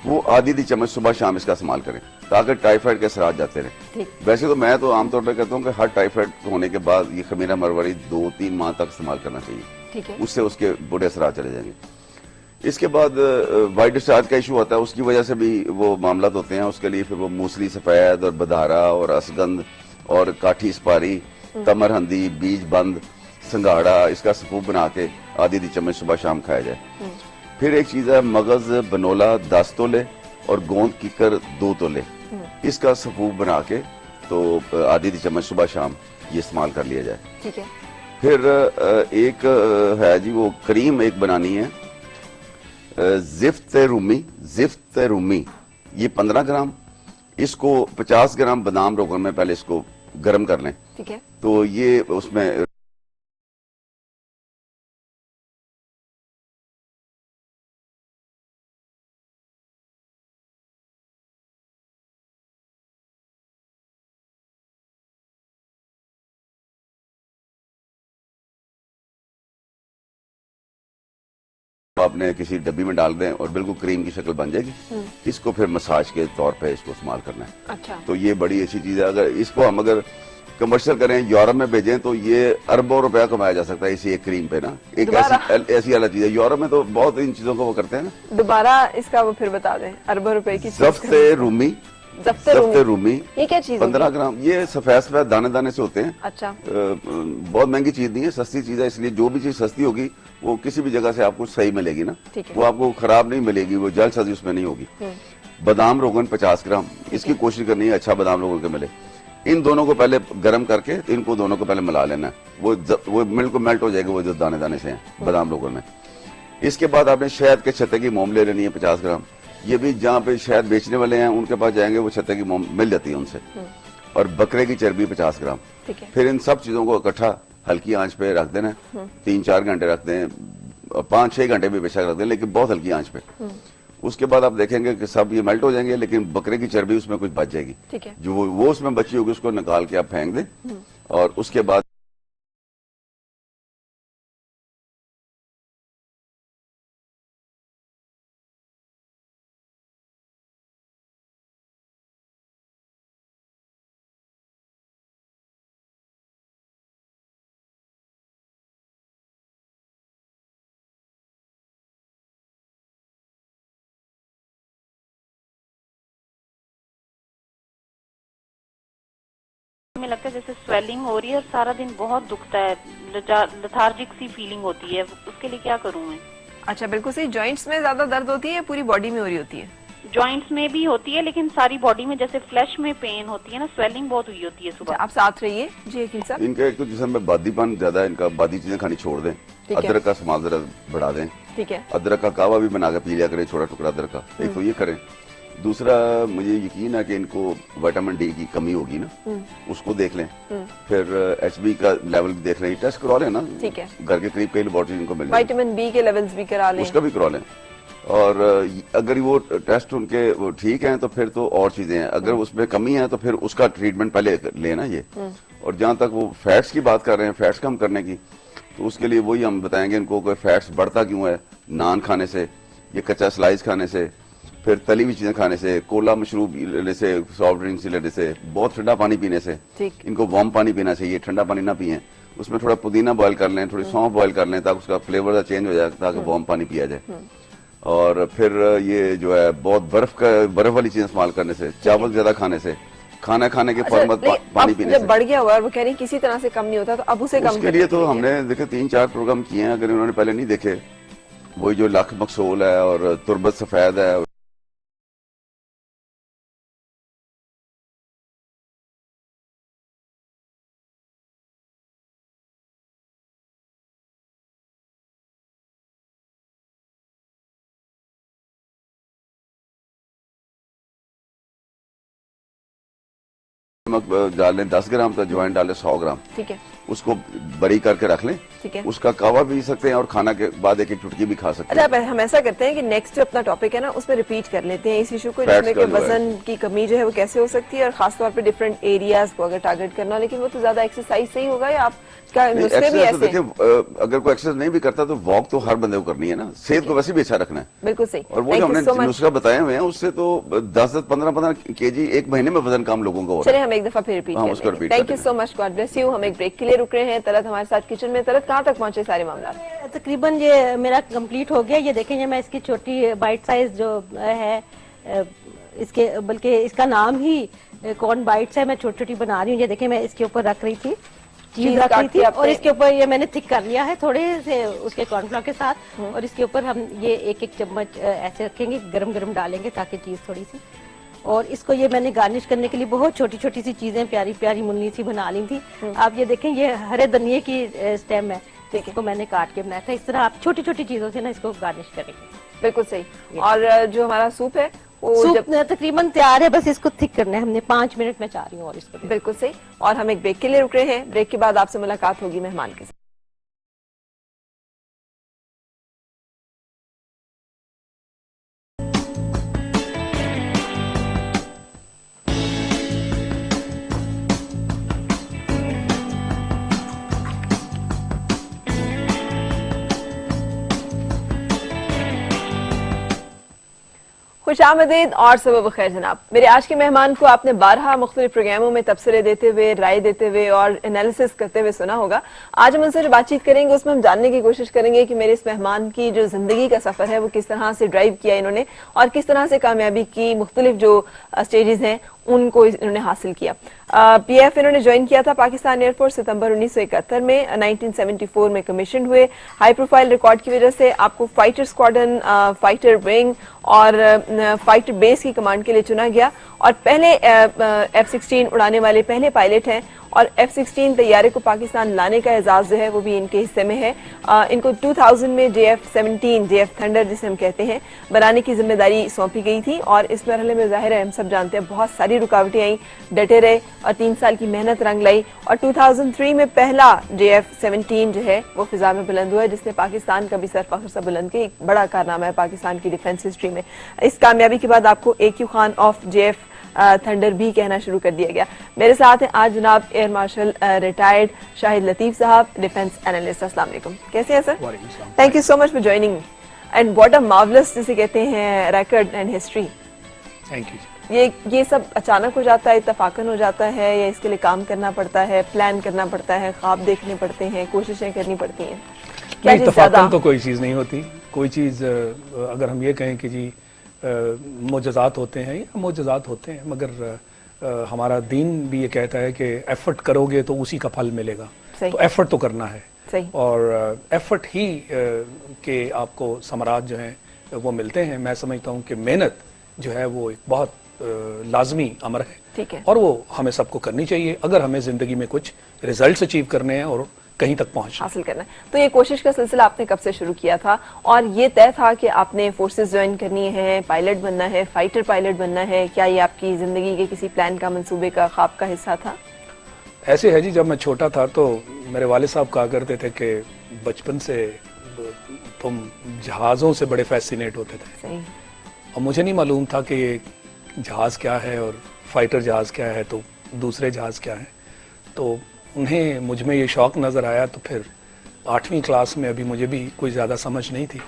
वो आधी चम्मच सुबह शाम इसका इस्तेमाल करें ताकि टाइफाइड के असरात जाते रहे। वैसे तो मैं तो आमतौर पर कहता हूँ कि हर टाइफाइड होने के बाद ये खमीरा मरवारीद 2-3 माह तक इस्तेमाल करना चाहिए। ठीक है। उससे उसके बुरे असरात चले जाएंगे। इसके बाद वाइट डिस्चार्ज का इशू होता है, उसकी वजह से भी वो मामला होते हैं। उसके लिए फिर वो मूसली सफेद और बदारा और असगंध और काठी स्पारी, तमरहंदी, बीज बंद, संगाड़ा, इसका सफूफ बना के आधी चम्मच सुबह शाम खाया जाए। फिर एक चीज है मगज बनोला 10 तोले और गोंद कीकर 2 तोले, इसका सफूफ बना के तो आधी चम्मच सुबह शाम ये इस्तेमाल कर लिया जाए। ठीक है। फिर एक है जी वो क्रीम एक बनानी है, जिफ्त रूमी, ये 15 ग्राम, इसको 50 ग्राम बादाम रोगन में पहले इसको गर्म कर लें। ठीक है। तो ये उसमें आपने किसी डब्बी में डाल दें और बिल्कुल क्रीम की शक्ल बन जाएगी। इसको फिर मसाज के तौर पे इसको इस्तेमाल करना है। अच्छा। तो ये बड़ी अच्छी चीज है। अगर इसको हम अगर कमर्शियल करें, यूरोप में भेजें, तो ये अरबों रुपया कमाया जा सकता है इसी एक क्रीम पे ना। एक ऐसी अलग चीज है, यूरोप में तो बहुत इन चीजों को वो करते हैं ना। दोबारा इसका वो फिर बता दें, अरबों रुपए की चीज ज़फ्त रूमी जफ्ते रूमी ये क्या चीज 15 ग्राम। ये सफेद दाने दाने से होते हैं। अच्छा। बहुत महंगी चीज नहीं है, सस्ती चीज है, इसलिए जो भी चीज सस्ती होगी वो किसी भी जगह से आपको सही मिलेगी ना, वो आपको खराब नहीं मिलेगी, वो जल्दबाजी उसमें नहीं होगी। बादाम रोगन 50 ग्राम, इसकी कोशिश करनी है अच्छा बादाम रोगन के मिले। इन दोनों को पहले गर्म करके इनको दोनों को पहले मिला लेना है, वो मिल्क मेल्ट हो जाएगा, वो जो दाने दाने से हैं बादाम रोगन में। इसके बाद आपने शहद के छत्ते की मोम ले लेनी है 50 ग्राम। ये भी जहाँ पे शहद बेचने वाले हैं उनके पास जाएंगे, वो छत्ते की मोम मिल जाती है उनसे। और बकरे की चर्बी 50 ग्राम। फिर इन सब चीजों को इकट्ठा हल्की आंच पे रख देना, 3-4 घंटे रख दें, 5-6 घंटे भी बेशक रख दें, लेकिन बहुत हल्की आंच पे। उसके बाद आप देखेंगे कि सब ये मेल्ट हो जाएंगे, लेकिन बकरे की चर्बी उसमें कुछ बच जाएगी। जो वो उसमें बची होगी उसको निकाल के आप फेंक दें। और उसके बाद में लगता है जैसे स्वेलिंग हो रही है और सारा दिन बहुत दुखता है, लेथार्जिक सी फीलिंग होती है, उसके लिए क्या करूं मैं? अच्छा, बिल्कुल सही। जॉइंट्स में ज्यादा दर्द होती है या पूरी बॉडी में हो रही होती है? जॉइंट्स में भी होती है, लेकिन सारी बॉडी में, जैसे फ्लैश में पेन होती है ना, स्वेलिंग बहुत हुई होती है सुबह। आप साथ रहिए जी यकीन साहब। इनका एक तो जिसम में बादीपन ज्यादा है, इनका बादी चीजें खानी छोड़ दें, अदरक का इस्तेमाल जरा बढ़ा दें। ठीक है। अदरक का कावा भी बना के पी लिया करें, छोटा टुकड़ा अदरक का, एक तो ये करें। दूसरा मुझे यकीन है कि इनको विटामिन डी की कमी होगी ना, उसको देख लें। फिर HB का लेवल भी देख लें, टेस्ट करवा लें ना। ठीक है। घर के करीब कई लेबोरेटरी इनको मिल विटामिन बी के लेवल्स भी करा लें, उसका भी करवा लें। और अगर वो टेस्ट उनके वो ठीक हैं तो फिर तो और चीजें हैं, अगर उसमें कमी है तो फिर उसका ट्रीटमेंट पहले लेना ये। और जहां तक वो फैट्स की बात कर रहे हैं, फैट्स कम करने की, तो उसके लिए वही हम बताएंगे इनको कि फैट्स बढ़ता क्यों है। नान खाने से, ये कच्चा स्लाइस खाने से, फिर तली हुई चीजें खाने से, कोला मशरूब लेने से, सॉफ्ट ड्रिंक्स लेने से, बहुत ठंडा पानी पीने से। इनको वार्म पानी पीना चाहिए, ठंडा पानी ना पिए। उसमें थोड़ा पुदीना बॉयल कर लें, थोड़ी सौंफ बॉयल कर लें, ताकि उसका फ्लेवर चेंज हो जाए, ताकि वार्म पानी पिया जाए। और फिर ये जो है बहुत बर्फ वाली चीजें इस्तेमाल करने से, चावल ज्यादा खाने से, खाना खाने के फौरन पानी पीने से। जब बढ़ गया हुआ है, वो कह रही किसी तरह से कम नहीं होता, तो अब उसे कम उसके लिए तो हमने देखे 3-4 प्रोग्राम किए हैं, अगर इन्होंने पहले नहीं देखे, वही जो लख मकसूल है और तुरबत सफेद है। नमक डालें 10 ग्राम, तो अजवाइन डालें 100 ग्राम। ठीक है। उसको बड़ी करके रख लें। ठीक है। उसका कावा भी पी सकते हैं और खाना के बाद एक चुटकी भी खा सकते हैं। अच्छा, हम ऐसा करते हैं कि नेक्स्ट जो अपना टॉपिक है ना, उसमें रिपीट कर लेते हैं इस इशू को, जिसमें कि वजन की कमी जो है वो कैसे हो सकती है, और खासतौर पे डिफरेंट एरियाज को अगर टारगेट करना। लेकिन वो तो ज्यादा एक्सरसाइज से ही होगा, या आप नुस्खे भी ऐसे? देखिए, अगर कोई एक्सरसाइज नहीं भी करता तो वॉक तो हर बंदे को करनी है ना, सेहत को वैसे भी अच्छा रखना है। बिल्कुल सही। और वो जो हमने नुस्खा बताए हुए हैं, उससे तो 10-15 kg एक महीने में वजन कम लोगों का हो रहा है। चलिए हम एक दफा फिर रिपीट करेंगे। Thank you so much, God bless you. हम एक ब्रेक के लिए रुक रहे हैं। तरत हमारे साथ किचन में। तरत, कहाँ तक पहुंचे सारे मामला? तकरीबन ये मेरा कंप्लीट हो गया। ये देखें, ये मैं इसकी छोटी बाइट साइज जो है, इसके बल्कि इसका नाम ही कॉर्न बाइट्स है, मैं छोटी छोटी बना रही हूँ। ये देखें, मैं इसके ऊपर रख रही थी, चीज रख रही थी, और इसके ऊपर ये मैंने थिक कर लिया है थोड़े से उसके कॉर्नफ्लोर के साथ। और इसके ऊपर हम ये एक चम्मच ऐसे रखेंगे, गरम गरम डालेंगे ताकि चीज थोड़ी सी। और इसको ये मैंने गार्निश करने के लिए बहुत छोटी छोटी सी चीजें प्यारी प्यारी मुन्नी सी बना ली थी। आप ये देखें, ये हरे धनिये की स्टेम है, इसको मैंने काट के बनाया था। इस तरह आप छोटी छोटी चीजों से ना इसको गार्निश करेंगे। बिल्कुल सही। और जो हमारा सूप है सूप तकरीबन तैयार है, बस इसको थिक करना है हमने। 5 मिनट में चाह रही हूँ और इसको। बिल्कुल सही। और हम एक ब्रेक के लिए रुक रहे हैं। ब्रेक के बाद आपसे मुलाकात होगी मेहमान के साथ। खुशामदीद और सबब खैर जनाब। मेरे आज के मेहमान को आपने 12 मुख्तलिफ प्रोग्रामों में तबसरे देते हुए, राय देते हुए और एनालिसिस करते हुए सुना होगा। आज हम उनसे जो बातचीत करेंगे उसमें हम जानने की कोशिश करेंगे कि मेरे इस मेहमान की जो जिंदगी का सफर है वो किस तरह से ड्राइव किया इन्होंने और किस तरह से कामयाबी की मुख्तलिफ जो स्टेजेस हैं उनको इन्होंने हासिल किया। पीएफ इन्होंने ज्वाइन किया था पाकिस्तान एयरफोर्स सितंबर 1971 में। 1974 में कमीशन हुए। हाई प्रोफाइल रिकॉर्ड की वजह से आपको फाइटर स्क्वाड्रन, फाइटर विंग और फाइटर बेस की कमांड के लिए चुना गया और पहले F-16 उड़ाने वाले पहले पायलट हैं और F-16 तैयारे को पाकिस्तान लाने का एजाज जो है वो भी इनके हिस्से में है। इनको 2000 में JF-17 JF थंडर जिसे हम कहते हैं बनाने की जिम्मेदारी सौंपी गई थी और इस मरहले में जाहिर है हम सब जानते हैं बहुत सारी रुकावटें आई, डटे रहे और 3 साल की मेहनत रंग लाई और 2003 में पहला JF-17 जो है वो फिजा में बुलंद हुआ जिसने पाकिस्तान का भी सर फख्र सा बुलंद किया। एक बड़ा कारनामा है पाकिस्तान की डिफेंस हिस्ट्री में। इस कामयाबी के बाद आपको AQ Khan of JF thunder भी कहना शुरू कर दिया गया। मेरे साथ हैं आज जनाब air marshal retired Shahid Latif साहब, डिफेंस एनालिस्ट। अस्सलाम वालेकुम, कैसे हैं sir? Thank you so much for joining and what a marvellous जिसे कहते हैं record and history. Thank you. ये सब अचानक हो जाता है, इत्तफाकन हो जाता है या इसके लिए काम करना पड़ता है, प्लान करना पड़ता है, ख्वाब देखने पड़ते हैं, कोशिशें करनी पड़ती हैं? क्या चीज़ इत्तफाकन तो कोई चीज़ नहीं होती। कोई चीज़ अगर हम ये कहें कि जी मोजज़ात होते हैं या मोजज़ात होते हैं, मगर हमारा दीन भी ये कहता है कि एफर्ट करोगे तो उसी का फल मिलेगा। तो एफर्ट तो करना है सही। और एफर्ट ही के आपको समरात जो हैं वो मिलते हैं। मैं समझता हूँ कि मेहनत जो है वो एक बहुत लाजमी अमर है, ठीक है, और वो हमें सबको करनी चाहिए अगर हमें ज़िंदगी में कुछ रिजल्ट्स अचीव करने हैं और कहीं तक पहुंच हासिल करना है। तो ये कोशिश का सिलसिला आपने कब से शुरू किया था और ये तय था कि आपने फोर्सेस ज्वाइन करनी है, पायलट बनना है, फाइटर पायलट बनना है? क्या ये आपकी जिंदगी के किसी प्लान का, मंसूबे का, ख्वाब का हिस्सा था? ऐसे है जी, जब मैं छोटा था तो मेरे वाले साहब कहा करते थे कि बचपन से तुम जहाज़ों से बड़े फैसिनेट होते थे। सही। और मुझे नहीं मालूम था कि ये जहाज़ क्या है और फाइटर जहाज़ क्या है, तो दूसरे जहाज़ क्या है। तो उन्हें मुझ में ये शौक़ नज़र आया। तो फिर 8वीं क्लास में, अभी मुझे भी कोई ज़्यादा समझ नहीं थी,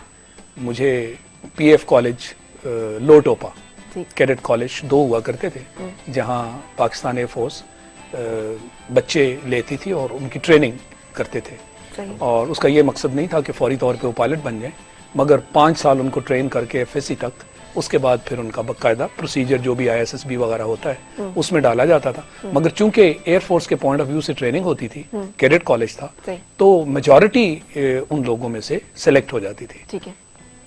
मुझे PF कॉलेज लोटोपा कैडेट कॉलेज 2 हुआ करते थे जहाँ पाकिस्तान एयरफोर्स बच्चे लेती थी और उनकी ट्रेनिंग करते थे। और उसका ये मकसद नहीं था कि फौरी तौर पे वो पायलट बन जाए, मगर 5 साल उनको ट्रेन करके FSC तक, उसके बाद फिर उनका बाकायदा प्रोसीजर जो भी ISSB वगैरह होता है उसमें डाला जाता था। मगर चूंकि एयरफोर्स के पॉइंट ऑफ व्यू से ट्रेनिंग होती थी, कैडेट कॉलेज था, तो मेजॉरिटी उन लोगों में से सिलेक्ट हो जाती थी। ठीक है।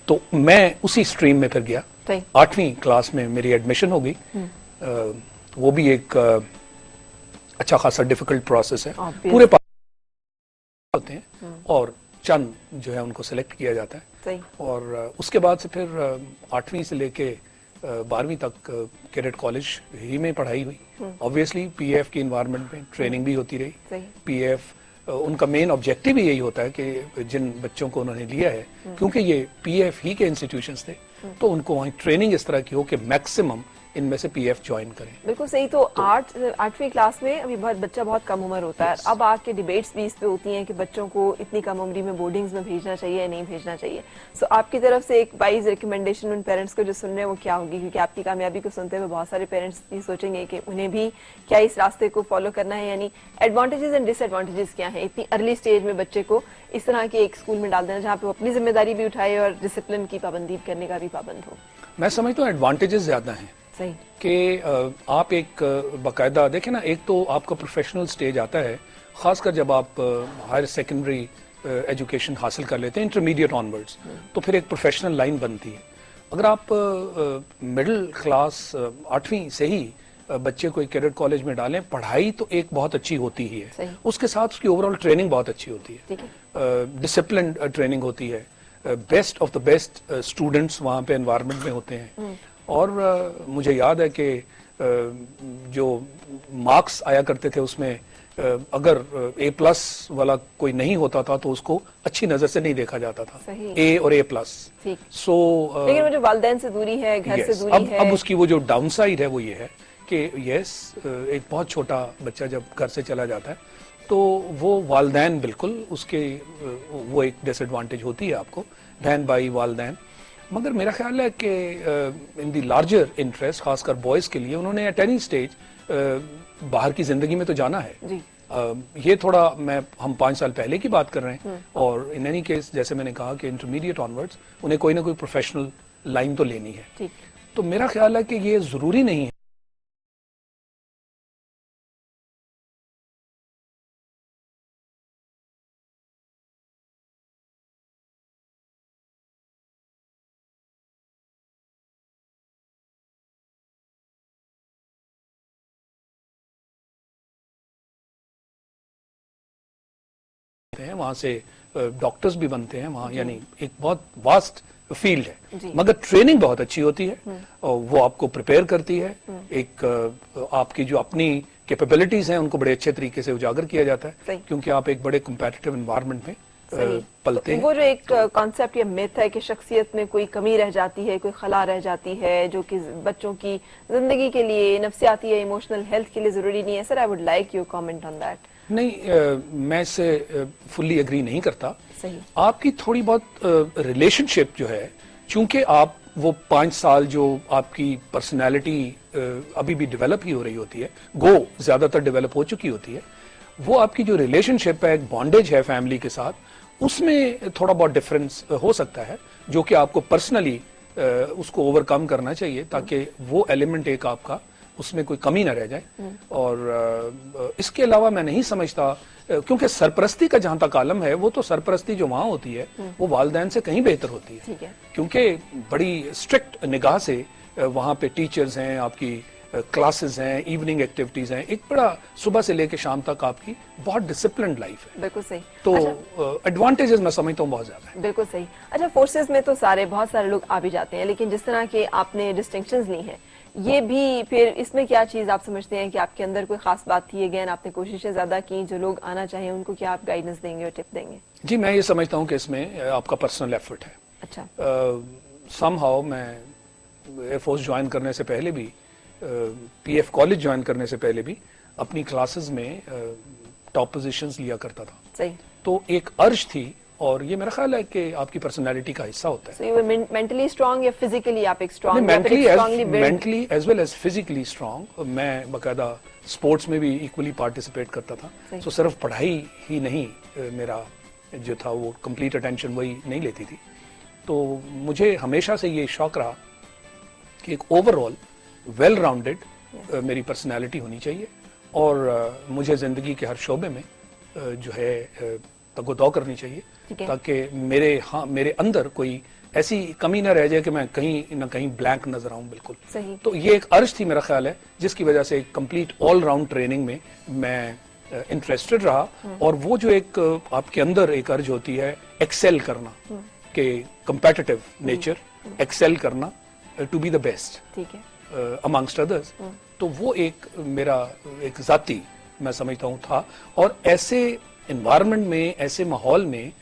तो मैं उसी स्ट्रीम में फिर गया। 8वीं क्लास में मेरी एडमिशन हो गई। वो भी एक अच्छा खासा डिफिकल्ट प्रोसेस है, पूरे होते हैं और चंद जो है उनको सिलेक्ट किया जाता है। और उसके बाद से फिर 8वीं से लेके 12वीं तक कैडेट कॉलेज ही में पढ़ाई हुई। ऑब्वियसली PF की इन्वायरमेंट में ट्रेनिंग भी होती रही। PF उनका मेन ऑब्जेक्टिव ही यही होता है कि जिन बच्चों को उन्होंने लिया है, क्योंकि ये PF ही के इंस्टीट्यूशंस थे, तो उनको वहीं ट्रेनिंग इस तरह की हो कि मैक्सिमम इनमें से PF ज्वाइन करें। बिल्कुल सही। तो 8वीं क्लास में अभी बच्चा बहुत कम उम्र होता है। अब आके डिबेट्स भी इस पे होती हैं कि बच्चों को इतनी कम उम्र में बोर्डिंग्स में भेजना चाहिए या नहीं भेजना चाहिए। सो आपकी तरफ से एक वाइज रिकमेंडेशन उन पेरेंट्स को जो सुन रहे हैं वो क्या होगी? क्योंकि आपकी कामयाबी को सुनते हुए बहुत सारे पेरेंट्स ये सोचेंगे कि उन्हें भी क्या इस रास्ते को फॉलो करना है, यानी एडवांटेजेस एंड डिसएडवांटेजेस क्या है इतनी अर्ली स्टेज में बच्चे को इस तरह के एक स्कूल में डाल देना जहाँ पे वो अपनी जिम्मेदारी भी उठाए और डिसिप्लिन की पाबंदी करने का भी पाबंद हो? मैं समझता हूँ एडवांटेजेस ज्यादा हैं कि आप एक बाकायदा देखें ना, एक तो आपका प्रोफेशनल स्टेज आता है, खासकर जब आप हायर सेकेंडरी एजुकेशन हासिल कर लेते हैं, इंटरमीडिएट ऑनवर्ड्स, तो फिर एक प्रोफेशनल लाइन बनती है। अगर आप मिडिल क्लास 8वीं से ही बच्चे को एक कैडेट कॉलेज में डालें, पढ़ाई तो एक बहुत अच्छी होती ही है, उसके साथ उसकी ओवरऑल ट्रेनिंग बहुत अच्छी होती है, डिसिप्लिन ट्रेनिंग होती है, best of the best students वहाँ पे एनवायरनमेंट में होते हैं। और मुझे याद है कि जो मार्क्स आया करते थे उसमें अगर A+ वाला कोई नहीं होता था तो उसको अच्छी नजर से नहीं देखा जाता था, A और A+। लेकिन वो जो वालिदैन से दूरी है, घर से दूरी है, अब उसकी वो जो डाउन साइड है वो ये है कि एक बहुत छोटा बच्चा जब घर से चला जाता है तो वो वालिदैन बिल्कुल उसके वो एक डिसएडवांटेज होती है आपको, बहन भाई वालिदैन। मगर मेरा ख्याल है कि इन दी लार्जर इंटरेस्ट, खासकर बॉयज के लिए, उन्होंने एट एनी स्टेज बाहर की जिंदगी में तो जाना है जी। ये थोड़ा हम 5 साल पहले की बात कर रहे हैं, और इन एनी केस जैसे मैंने कहा कि इंटरमीडिएट ऑनवर्ड्स उन्हें कोई ना कोई प्रोफेशनल लाइन तो लेनी है। ठीक। तो मेरा ख्याल है कि ये जरूरी नहीं है हैं, वहां से डॉक्टर्स भी बनते हैं वहां, यानी एक बहुत वास्ट फील्ड है, मगर ट्रेनिंग बहुत अच्छी होती है और वो आपको प्रिपेयर करती है। एक आपकी जो अपनी कैपेबिलिटीज हैं उनको बड़े अच्छे तरीके से उजागर किया जाता है, क्योंकि आप एक बड़े कम्पेटिटिव एनवायरनमेंट में पलते हैं। वो जो एक कॉन्सेप्ट या मिथ है कि शख्सियत में कोई कमी रह जाती है, कोई खला रह जाती है, जो कि बच्चों की जिंदगी के लिए, नफ्सियाती या इमोशनल हेल्थ के लिए जरूरी नहीं है। Sir, I would like your comment on that. नहीं, मैं इससे फुल्ली एग्री नहीं करता। सही। आपकी थोड़ी बहुत रिलेशनशिप जो है, चूंकि आप वो 5 साल जो आपकी पर्सनैलिटी अभी भी डेवलप ही हो रही होती है, ज्यादातर डेवलप हो चुकी होती है, वो आपकी जो रिलेशनशिप है, एक बॉन्डेज है फैमिली के साथ, उसमें थोड़ा बहुत डिफरेंस हो सकता है, जो कि आपको पर्सनली उसको ओवरकम करना चाहिए, ताकि वो एलिमेंट एक आपका उसमें कोई कमी ना रह जाए। और इसके अलावा मैं नहीं समझता, क्योंकि सरपरस्ती का जहां तक आलम है, वो तो सरपरस्ती जो वहां होती है वो वालिदैन से कहीं बेहतर होती है, क्योंकि बड़ी स्ट्रिक्ट निगाह से वहां पे टीचर्स हैं, आपकी क्लासेस हैं, इवनिंग एक्टिविटीज हैं, एक बड़ा सुबह से लेकर शाम तक आपकी बहुत डिसिप्लिन्ड लाइफ है। बिल्कुल सही। तो एडवांटेजेस मैं समझता हूँ बहुत ज्यादा है। बिल्कुल सही। अच्छा, फोर्सेस में तो बहुत सारे लोग आ भी जाते हैं, लेकिन जिस तरह के आपने डिस्टिंक्शंस ली हैं, ये भी फिर इसमें क्या चीज आप समझते हैं कि आपके अंदर कोई खास बात थी, अगेन आपने कोशिशें ज्यादा की, जो लोग आना चाहें उनको क्या आप गाइडेंस देंगे और टिप देंगे? जी, मैं ये समझता हूँ कि इसमें आपका पर्सनल एफर्ट है। अच्छा। समहाउ मैं एयरफोर्स ज्वाइन करने से पहले भी, पीएफ कॉलेज ज्वाइन करने से पहले भी अपनी क्लासेस में टॉप पोजीशंस लिया करता था। सही। तो एक अर्ज थी, और ये मेरा ख्याल है कि आपकी पर्सनालिटी का हिस्सा होता है। So you were mentally strong या physically आप एक strong? mentally as well as physically strong। मैं बकायदा स्पोर्ट्स में भी इक्वली पार्टिसिपेट करता था। तो सिर्फ पढ़ाई ही नहीं, मेरा जो था वो कंप्लीट अटेंशन वही नहीं लेती थी। तो मुझे हमेशा से ये शौक रहा कि एक ओवरऑल वेल राउंडेड मेरी पर्सनैलिटी होनी चाहिए, और मुझे जिंदगी के हर शोबे में जो है तगोदौ करनी चाहिए, ताकि मेरे अंदर कोई ऐसी कमी ना रह जाए कि मैं कहीं ना कहीं ब्लैंक नजर आऊं। बिल्कुल सही। तो ये एक अर्ज थी, मेरा ख्याल है, जिसकी वजह से कंप्लीट ऑल राउंड ट्रेनिंग में मैं इंटरेस्टेड रहा। और वो जो एक आपके अंदर एक अर्ज होती है एक्सेल करना, के कंपेटिटिव नेचर, एक्सेल करना, टू बी द बेस्ट, ठीक है, अमंगस्ट अदर्स, तो वो एक मेरा एक जाती मैं समझता हूँ था। और ऐसे एनवायरनमेंट में, ऐसे माहौल में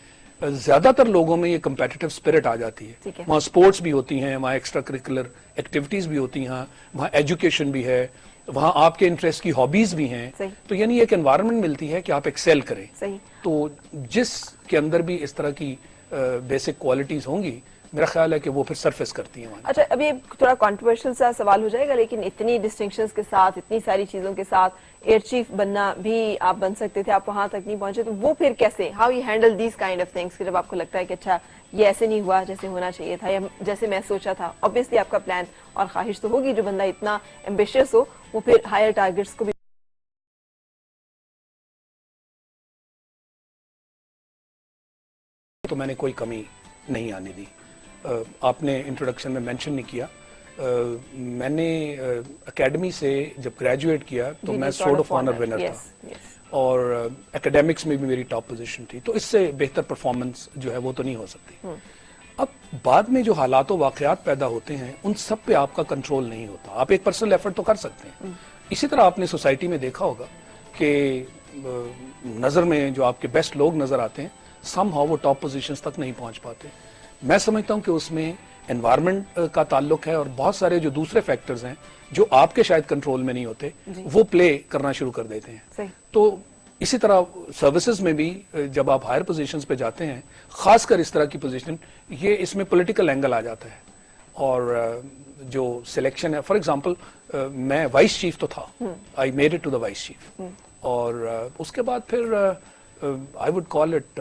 ज्यादातर लोगों में ये कम्पेटिटिव स्पिरिट आ जाती है। वहाँ स्पोर्ट्स भी होती हैं, वहाँ एक्स्ट्रा करिकुलर एक्टिविटीज भी होती हैं, वहाँ एजुकेशन भी है, वहाँ आपके इंटरेस्ट की हॉबीज भी हैं। तो यानी एक एनवायरनमेंट मिलती है कि आप एक्सेल करें। सही। तो जिसके अंदर भी इस तरह की बेसिक क्वालिटीज होंगी, मेरा ख्याल है कि वो फिर सरफेस करती हैं। अच्छा, अभी थोड़ा कंट्रोवर्शियल सा सवाल हो जाएगा, लेकिन इतनी डिस्टिंक्शंस के साथ, इतनी सारी चीजों के साथ एयर चीफ बनना भी आप बन सकते थे, आप वहां तक नहीं पहुंचे, तो वो फिर कैसे, how you handle these kind of things, जब आपको लगता है कि अच्छा ये ऐसे नहीं हुआ जैसे होना चाहिए था, या जैसे मैं सोचा था? ऑब्वियसली आपका प्लान और ख्वाहिश तो होगी, जो बंदा इतना एम्बिशियस हो वो फिर हायर टारगेट्स को भी। तो मैंने कोई कमी नहीं आने दी। आपने इंट्रोडक्शन में मेंशन नहीं किया, मैंने एकेडमी से जब ग्रेजुएट किया तो मैं सोर्ड ऑफ ऑनर विनर था, और एकेडमिक्स में भी मेरी टॉप पोजीशन थी। तो इससे बेहतर परफॉर्मेंस जो है वो तो नहीं हो सकती। अब बाद में जो हालात व वाकयात पैदा होते हैं, उन सब पे आपका कंट्रोल नहीं होता। आप एक पर्सनल एफर्ट तो कर सकते हैं। इसी तरह आपने सोसाइटी में देखा होगा कि नजर में जो आपके बेस्ट लोग नजर आते हैं, समहाउ वो टॉप पोजीशंस तक नहीं पहुंच पाते। मैं समझता हूं कि उसमें एनवायरनमेंट का ताल्लुक है, और बहुत सारे जो दूसरे फैक्टर्स हैं जो आपके शायद कंट्रोल में नहीं होते, वो प्ले करना शुरू कर देते हैं। तो इसी तरह सर्विसेज में भी जब आप हायर पोजीशंस पे जाते हैं, खासकर इस तरह की पोजीशन, ये इसमें पॉलिटिकल एंगल आ जाता है। और जो सिलेक्शन है, फॉर एग्जांपल मैं वाइस चीफ तो था, I made it to the vice chief, और उसके बाद फिर I would call it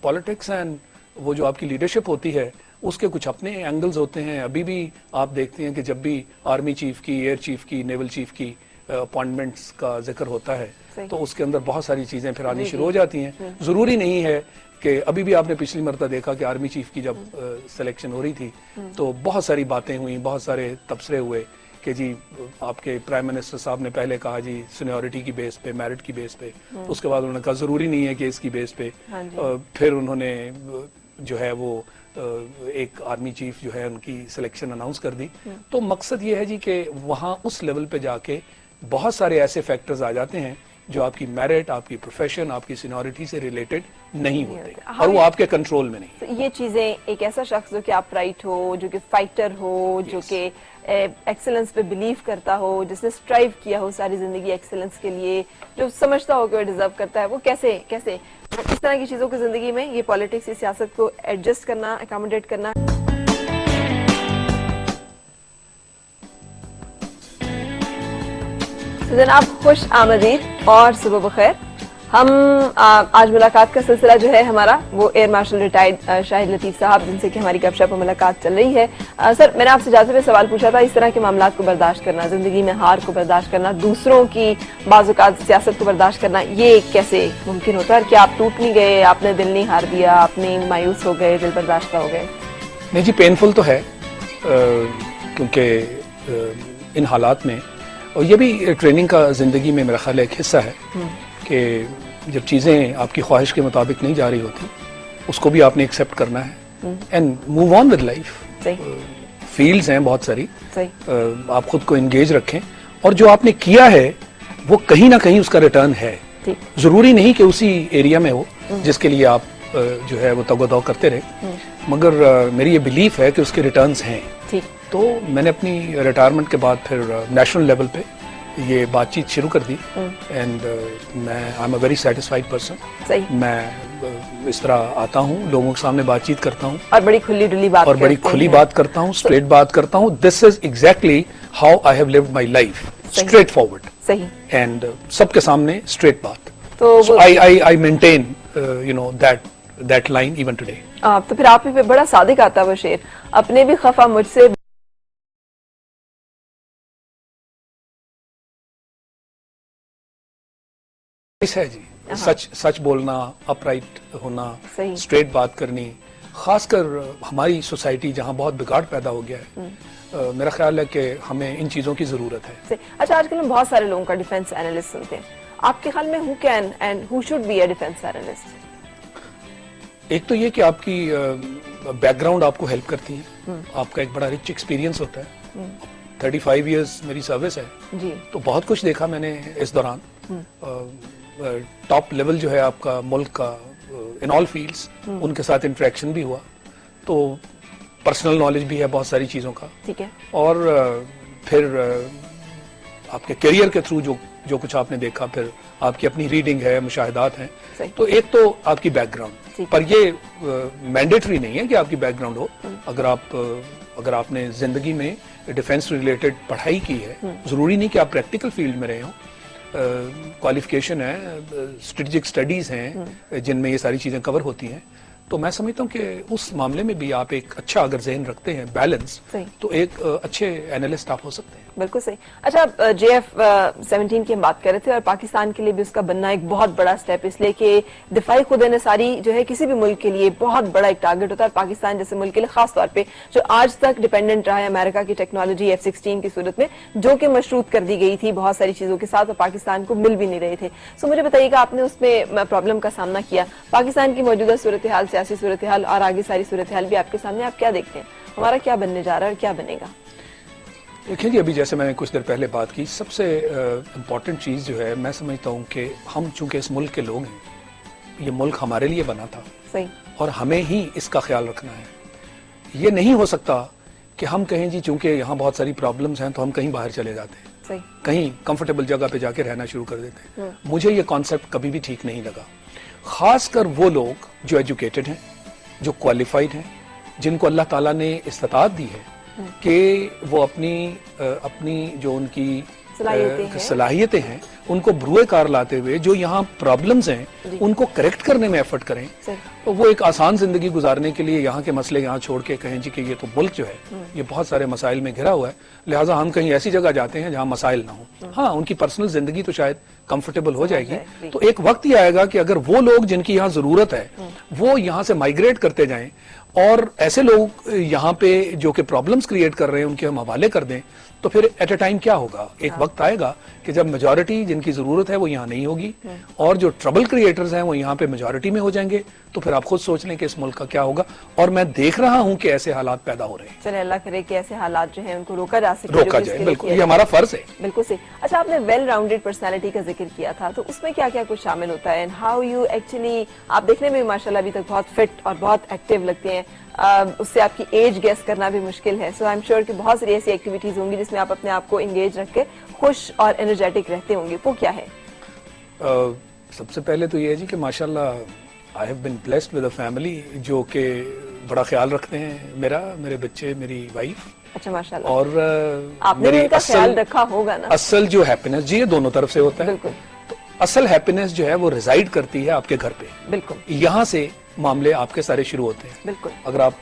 politics, and वो जो आपकी लीडरशिप होती है उसके कुछ अपने एंगल्स होते हैं। अभी भी आप देखते हैं कि जब भी आर्मी चीफ की, एयर चीफ की, नेवल चीफ की अपॉइंटमेंट्स का जिक्र होता है तो उसके अंदर बहुत सारी चीजें फिर आनी शुरू हो जाती हैं। जरूरी नहीं है कि अभी भी आपने पिछली मरतबा देखा कि आर्मी चीफ की जब सिलेक्शन हो रही थी तो बहुत सारी बातें हुई, बहुत सारे तबसरे हुए कि जी आपके प्राइम मिनिस्टर साहब ने पहले कहा जी सीनियरिटी की बेस पे, मेरिट की बेस पे, उसके बाद उन्होंने कहा जरूरी नहीं है कि इसकी बेस पे, फिर उन्होंने जो है वो एक आर्मी चीफ जो है उनकी सिलेक्शन अनाउंस कर दी। तो मकसद ये है जी कि वहां उस लेवल पे जाके बहुत सारे ऐसे फैक्टर्स आ जाते हैं जो आपकी मेरिट, आपकी प्रोफेशन, आपकी सीनियरिटी से रिलेटेड नहीं होते और वो आपके कंट्रोल में नहीं। तो ये चीजें, एक ऐसा शख्स जो कि अपराइट हो, जो कि फाइटर हो, जो कि एक्सेलेंस पे बिलीव करता हो, जिसने स्ट्राइव किया हो सारी जिंदगी एक्सेलेंस के लिए, जो समझता हो कि वो डिजर्व करता है, वो कैसे इस तरह की चीजों की जिंदगी में ये पॉलिटिक्स, ये सियासत को एडजस्ट करना, अकोमोडेट करना। तो जनाब खुश आमदीद और सुबह बखैर। हम आज मुलाकात का सिलसिला जो है हमारा वो air marshal retired Shahid Latif साहब, जिनसे कि हमारी गपशप और मुलाकात चल रही है। सर, मैंने आपसे जाते हुए सवाल पूछा था, इस तरह के मामलात को बर्दाश्त करना, जिंदगी में हार को बर्दाश्त करना, दूसरों की बाज़-औक़ात सियासत को बर्दाश्त करना, ये कैसे मुमकिन होता है? कि आप टूट नहीं गए, आपने दिल नहीं हार दिया, आपने मायूस हो गए, दिल बर्दाश्त हो गए? नहीं जी, पेनफुल तो है क्योंकि इन हालात में, और ये भी ट्रेनिंग का जिंदगी में मेरा ख्याल एक हिस्सा है कि जब चीजें आपकी ख्वाहिश के मुताबिक नहीं जा रही होती उसको भी आपने एक्सेप्ट करना है and move on with life. Fields हैं बहुत सारी, आप खुद को एंगेज रखें और जो आपने किया है वो कहीं ना कहीं उसका रिटर्न है। जरूरी नहीं कि उसी एरिया में हो जिसके लिए आप जो है वो तगोदौ करते रहे, मगर मेरी ये बिलीफ है कि उसके रिटर्न्स हैं। तो मैंने अपनी रिटायरमेंट के बाद फिर नेशनल लेवल पे ये बातचीत शुरू कर दी एंड मैं I am a very satisfied person. मैं इस तरह आता हूँ, लोगों के सामने बातचीत करता हूँ और बड़ी खुली डुली बात करता हूँ, स्ट्रेट बात करता हूँ। This is exactly how I have lived my life, straight forward, सही, एंड सबके सामने स्ट्रेट बात। तो I maintain that line even today. तो फिर आप ही पे बड़ा सादिक आता है वो शेर, अपने भी खफा मुझसे है जी। सच बोलना, अपराइट होना, स्ट्रेट बात करनी, खासकर हमारी सोसाइटी जहां बहुत बिगाड़ पैदा हो गया है, मेरा ख्याल है कि हमें इन चीजों की जरूरत है। अच्छा, आजकल हम बहुत सारे लोगों का डिफेंस एनालिस्ट सुनते हैं, आपके ख्याल में who can and who should be a defence analyst? एक तो ये कि आपकी बैकग्राउंड आपको हेल्प करती है, आपका एक बड़ा रिच एक्सपीरियंस होता है। 35 इयर्स मेरी सर्विस है जी, तो बहुत कुछ देखा मैंने इस दौरान। टॉप लेवल जो है आपका मुल्क का इन ऑल फील्ड्स, उनके साथ इंटरेक्शन भी हुआ, तो पर्सनल नॉलेज भी है बहुत सारी चीजों का। ठीक है। और फिर आपके करियर के थ्रू जो कुछ आपने देखा, फिर आपकी अपनी रीडिंग है, मुशाहिदात हैं। तो एक तो आपकी बैकग्राउंड, पर ये मैंडेटरी नहीं है कि आपकी बैकग्राउंड हो। अगर आपने जिंदगी में डिफेंस रिलेटेड पढ़ाई की है, जरूरी नहीं कि आप प्रैक्टिकल फील्ड में रहे हो। क्वालिफिकेशन है, स्ट्रेटेजिक स्टडीज हैं जिनमें ये सारी चीजें कवर होती हैं। तो मैं समझता हूँ कि उस मामले में भी आप एक अच्छा अगर ज़हन रखते हैं, बैलेंस, तो एक अच्छे एनालिस्ट आप हो सकते हैं। बिल्कुल सही। अच्छा, JF-17 की हम बात कर रहे थे और पाकिस्तान के लिए भी उसका बनना एक बहुत बड़ा स्टेप, इसलिए कि दिफाई खुद इन्हिसारी जो है किसी भी मुल्क के लिए बहुत बड़ा एक टारगेट होता है। पाकिस्तान जैसे मुल्क के लिए खास तौर पे जो आज तक डिपेंडेंट रहा है अमेरिका की टेक्नोलॉजी F-16 की सूरत में, जो कि मशरूत कर दी गई थी बहुत सारी चीजों के साथ और पाकिस्तान को मिल भी नहीं रहे थे। सो मुझे बताइएगा, आपने उसमें प्रॉब्लम का सामना किया, पाकिस्तान की मौजूदा सूरत हाल, सियासी सूरत हाल और आगे सारी सूरत हाल भी आपके सामने, आप क्या देखते हैं हमारा क्या बनने जा रहा है और क्या बनेगा? देखिए जी, अभी जैसे मैंने कुछ देर पहले बात की, सबसे इम्पॉर्टेंट चीज़ जो है, मैं समझता हूँ कि हम चूंकि इस मुल्क के लोग हैं, ये मुल्क हमारे लिए बना था, सही, और हमें ही इसका ख्याल रखना है। ये नहीं हो सकता कि हम कहें जी चूंकि यहाँ बहुत सारी प्रॉब्लम्स हैं तो हम कहीं बाहर चले जाते हैं। सही। कहीं कंफर्टेबल जगह पे जाके रहना शुरू कर देते हैं। मुझे ये कॉन्सेप्ट कभी भी ठीक नहीं लगा। खासकर वो लोग जो एजुकेटेड हैं, जो क्वालिफाइड हैं, जिनको अल्लाह ताला ने इस्तात दी है कि वो अपनी जो उनकी सलाहियतें हैं उनको ब्रुए कार लाते हुए जो यहाँ प्रॉब्लम्स हैं उनको करेक्ट करने में एफर्ट करें, तो वो एक आसान जिंदगी गुजारने के लिए यहाँ के मसले यहाँ छोड़ के कहें जी कि ये तो मुल्क जो है ये बहुत सारे मसाइल में घिरा हुआ है, लिहाजा हम कहीं ऐसी जगह जाते हैं जहाँ मसाइल ना हो। हाँ, उनकी पर्सनल जिंदगी तो शायद कंफर्टेबल हो जाएगी। तो एक वक्त ये आएगा कि अगर वो लोग जिनकी यहाँ जरूरत है वो यहाँ से माइग्रेट करते जाएं और ऐसे लोग यहाँ पे जो कि प्रॉब्लम्स क्रिएट कर रहे हैं उनके हम हवाले कर दें, तो फिर एट अ टाइम क्या होगा, एक वक्त आएगा कि जब मेजॉरिटी जिनकी जरूरत है वो यहाँ नहीं होगी और जो ट्रबल क्रिएटर्स हैं वो यहाँ पे मेजॉरिटी में हो जाएंगे। तो फिर आप खुद सोच लें कि इस मुल्क का क्या होगा। और मैं देख रहा हूँ कि ऐसे हालात पैदा हो रहे हैं। चले अल्लाह करे कि ऐसे हालात जो हैं उनको रोका जा सके, रोका जाए, बिल्कुल, ये हमारा फर्ज है। बिल्कुल सही। अच्छा, आपने वेल राउंडेड पर्सनालिटी का जिक्र किया था, तो उसमें क्या क्या कुछ शामिल होता है एंड हाउ यू एक्चुअली, आप देखने में माशाल्लाह अभी तक बहुत फिट और बहुत एक्टिव लगते हैं, उससे आपकी एज गेस करना भी मुश्किल है। सो आई एम श्योर कि बहुत सारी ऐसी एक्टिविटीज होंगी जिसमें आप अपने आप को एंगेज रख के खुश और एनर्जेटिक रहते होंगे, वो क्या है? सबसे पहले तो ये है जी कि माशाल्लाह I have been blessed with a family जो कि बड़ा ख्याल रखते हैं मेरा, मेरे बच्चे, मेरी वाइफ। अच्छा, माशाल्लाह। और आपने भी उनका ख्याल रखा होगा ना? असल जो हैप्पीनेस जी ये दोनों तरफ से होता है। बिल्कुल। तो असल हैप्पीनेस जो है वो रिजाइड करती है आपके घर पे। बिल्कुल। यहाँ से मामले आपके सारे शुरू होते हैं। बिल्कुल। अगर आप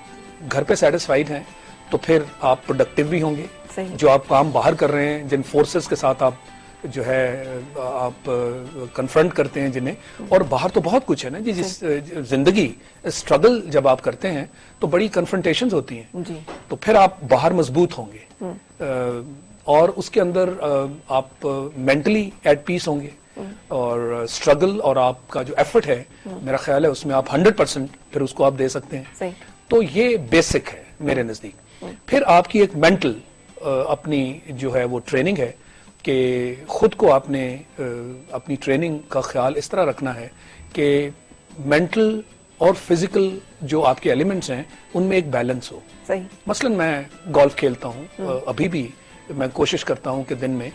घर पे सेटिस्फाइड हैं तो फिर आप प्रोडक्टिव भी होंगे। सही। जो आप काम बाहर कर रहे हैं, जिन फोर्सेस के साथ आप जो है आप कन्फ्रंट करते हैं जिन्हें, और बाहर तो बहुत कुछ है ना जी, जिस जिंदगी स्ट्रगल जब आप करते हैं तो बड़ी कन्फ्रंटेशंस होती हैं जी। तो फिर आप बाहर मजबूत होंगे और उसके अंदर आप मेंटली एट पीस होंगे और स्ट्रगल और आपका जो एफर्ट है मेरा ख्याल है उसमें आप 100% फिर उसको आप दे सकते हैं। सही। तो ये बेसिक है मेरे नजदीक। फिर आपकी एक मेंटल अपनी जो है वो ट्रेनिंग है कि खुद को आपने अपनी ट्रेनिंग का ख्याल इस तरह रखना है कि मेंटल और फिजिकल जो आपके एलिमेंट्स हैं उनमें एक बैलेंस हो। सही। मसलन मैं गोल्फ खेलता हूँ, अभी भी मैं कोशिश करता हूँ कि दिन में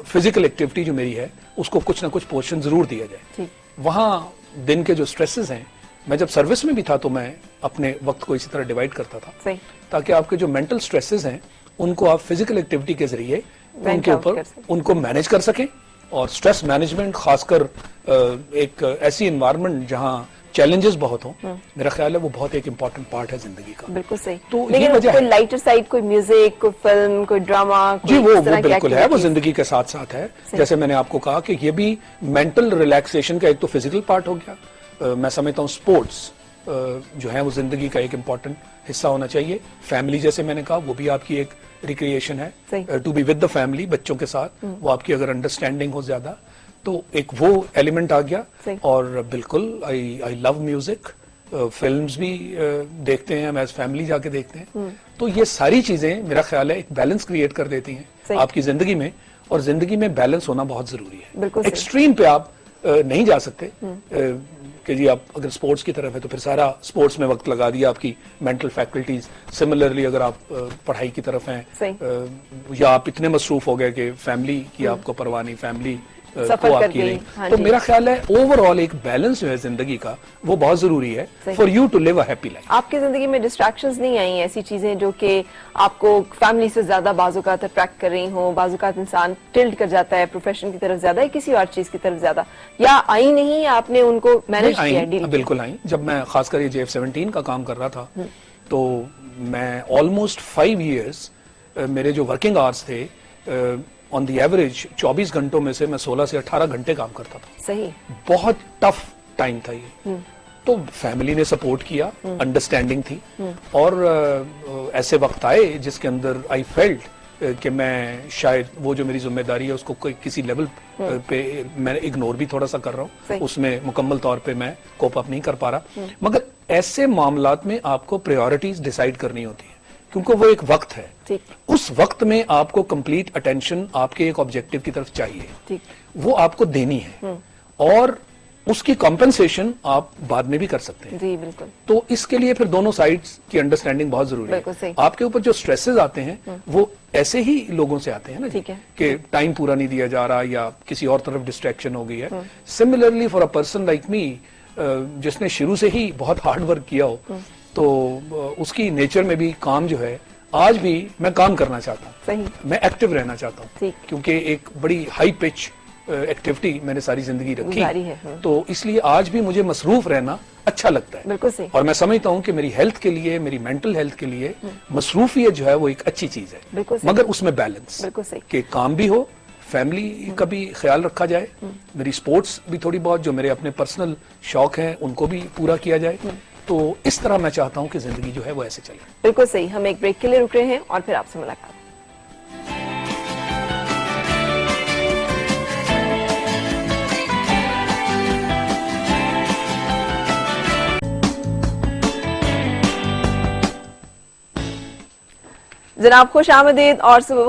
फिजिकल एक्टिविटी जो मेरी है उसको कुछ ना कुछ पोर्शन जरूर दिया जाए। वहाँ दिन के जो स्ट्रेसेस हैं, मैं जब सर्विस में भी था तो मैं अपने वक्त को इसी तरह डिवाइड करता था। सही। ताकि ताकि आपके जो मेंटल स्ट्रेसेस हैं उनको आप फिजिकल एक्टिविटी के जरिए उनके ऊपर उनको मैनेज कर सकें। और स्ट्रेस मैनेजमेंट खासकर एक ऐसी एनवायरनमेंट जहां चैलेंजेस बहुत हों, मेरा ख्याल है वो बहुत एक इम्पोर्टेंट पार्ट है जिंदगी का। बिल्कुल सही। तो लेकिन ये वजह कोई है। लाइटर साइड, कोई म्यूजिक, कोई फिल्म, कोई ड्रामा, जी वो बिल्कुल है, वो जिंदगी के साथ साथ है। जैसे मैंने आपको कहा कि ये भी मेंटल रिलैक्सेशन का एक तो फिजिकल पार्ट हो गया। मैं समझता हूँ स्पोर्ट्स जो है वो जिंदगी का एक इम्पोर्टेंट हिस्सा होना चाहिए। फैमिली जैसे मैंने कहा वो भी आपकी एक रिक्रिएशन है, to be with the family, बच्चों के साथ वो आपकी अगर अंडरस्टैंडिंग हो ज्यादा तो एक वो एलिमेंट आ गया। और बिल्कुल आई लव म्यूजिक, फिल्म्स भी देखते हैं हम एज फैमिली जाके देखते हैं। तो ये सारी चीजें मेरा ख्याल है एक बैलेंस क्रिएट कर देती हैं आपकी जिंदगी में, और जिंदगी में बैलेंस होना बहुत जरूरी है। एक्सट्रीम पे आप नहीं जा सकते कि जी आप अगर स्पोर्ट्स की तरफ है तो फिर सारा स्पोर्ट्स में वक्त लगा दिया, आपकी मेंटल फैकल्टीज। सिमिलरली अगर आप पढ़ाई की तरफ हैं या आप इतने मसरूफ हो गए कि फैमिली की आपको परवाह नहीं, फैमिली सफर को कर आपकी गई। नहीं। हाँ तो जी। मेरा ख्याल है ओवरऑल एक बैलेंस जो है जिंदगी का वो बहुत जरूरी है for you to live a happy life. आपकी जिंदगी में डिस्ट्रैक्शंस नहीं आई, ऐसी चीजें जो कि आपको फैमिली से ज्यादा बाजुकात अट्रैक्ट कर रही हो? बाजुकात इंसान टिल्ट कर जाता है प्रोफेशन की तरफ ज्यादा या किसी और चीज की तरफ ज्यादा, या आई नहीं, आपने उनको मैनेज किया, डील? बिल्कुल आई। जब मैं खासकर ये JF-17 का काम कर रहा था तो मैं ऑलमोस्ट 5 years मेरे जो वर्किंग आवर्स थे ऑन द एवरेज 24 घंटों में से मैं 16 से 18 घंटे काम करता था। सही। बहुत टफ टाइम था ये। तो फैमिली ने सपोर्ट किया, अंडरस्टैंडिंग थी, और ऐसे वक्त आए जिसके अंदर आई फेल्ट कि मैं शायद वो जो मेरी जिम्मेदारी है उसको कोई किसी लेवल पे मैं इग्नोर भी थोड़ा सा कर रहा हूँ, उसमें मुकम्मल तौर पे मैं कोप अप नहीं कर पा रहा। मगर ऐसे मामलात में आपको प्रायोरिटीज डिसाइड करनी होती है क्योंकि वो एक वक्त है। उस वक्त में आपको कंप्लीट अटेंशन आपके एक ऑब्जेक्टिव की तरफ चाहिए, वो आपको देनी है। और उसकी कॉम्पेंसेशन आप बाद में भी कर सकते हैं। जी बिल्कुल। तो इसके लिए फिर दोनों साइड्स की अंडरस्टैंडिंग बहुत जरूरी बिल्कुल है। सही। आपके ऊपर जो स्ट्रेसेस आते हैं वो ऐसे ही लोगों से आते हैं ना, ठीक है। कि टाइम पूरा नहीं दिया जा रहा या किसी और तरफ डिस्ट्रैक्शन हो गई है। Similarly for a person like me, जिसने शुरू से ही बहुत हार्ड वर्क किया हो, तो उसकी नेचर में भी काम जो है, आज भी मैं काम करना चाहता हूँ, सही। मैं एक्टिव रहना चाहता हूँ, ठीक। क्योंकि एक बड़ी हाई पिच एक्टिविटी मैंने सारी जिंदगी गुजारी रखी है। तो इसलिए आज भी मुझे मसरूफ रहना अच्छा लगता है। बिल्कुल सही। और मैं समझता हूँ कि मेरी हेल्थ के लिए, मेरी मेंटल हेल्थ के लिए मसरूफियत जो है वो एक अच्छी चीज है, बिल्कुल सही। मगर उसमें बैलेंस, बिल्कुल सही। कि काम भी हो, फैमिली का भी ख्याल रखा जाए, मेरी स्पोर्ट्स भी थोड़ी बहुत, जो मेरे अपने पर्सनल शौक हैं उनको भी पूरा किया जाए। तो इस तरह मैं चाहता हूँ कि जिंदगी जो है वो ऐसे चले। बिल्कुल सही। हम एक ब्रेक के लिए रुक रहे हैं और फिर आपसे मुलाकात। जनाब खुश आमदीद और सुबह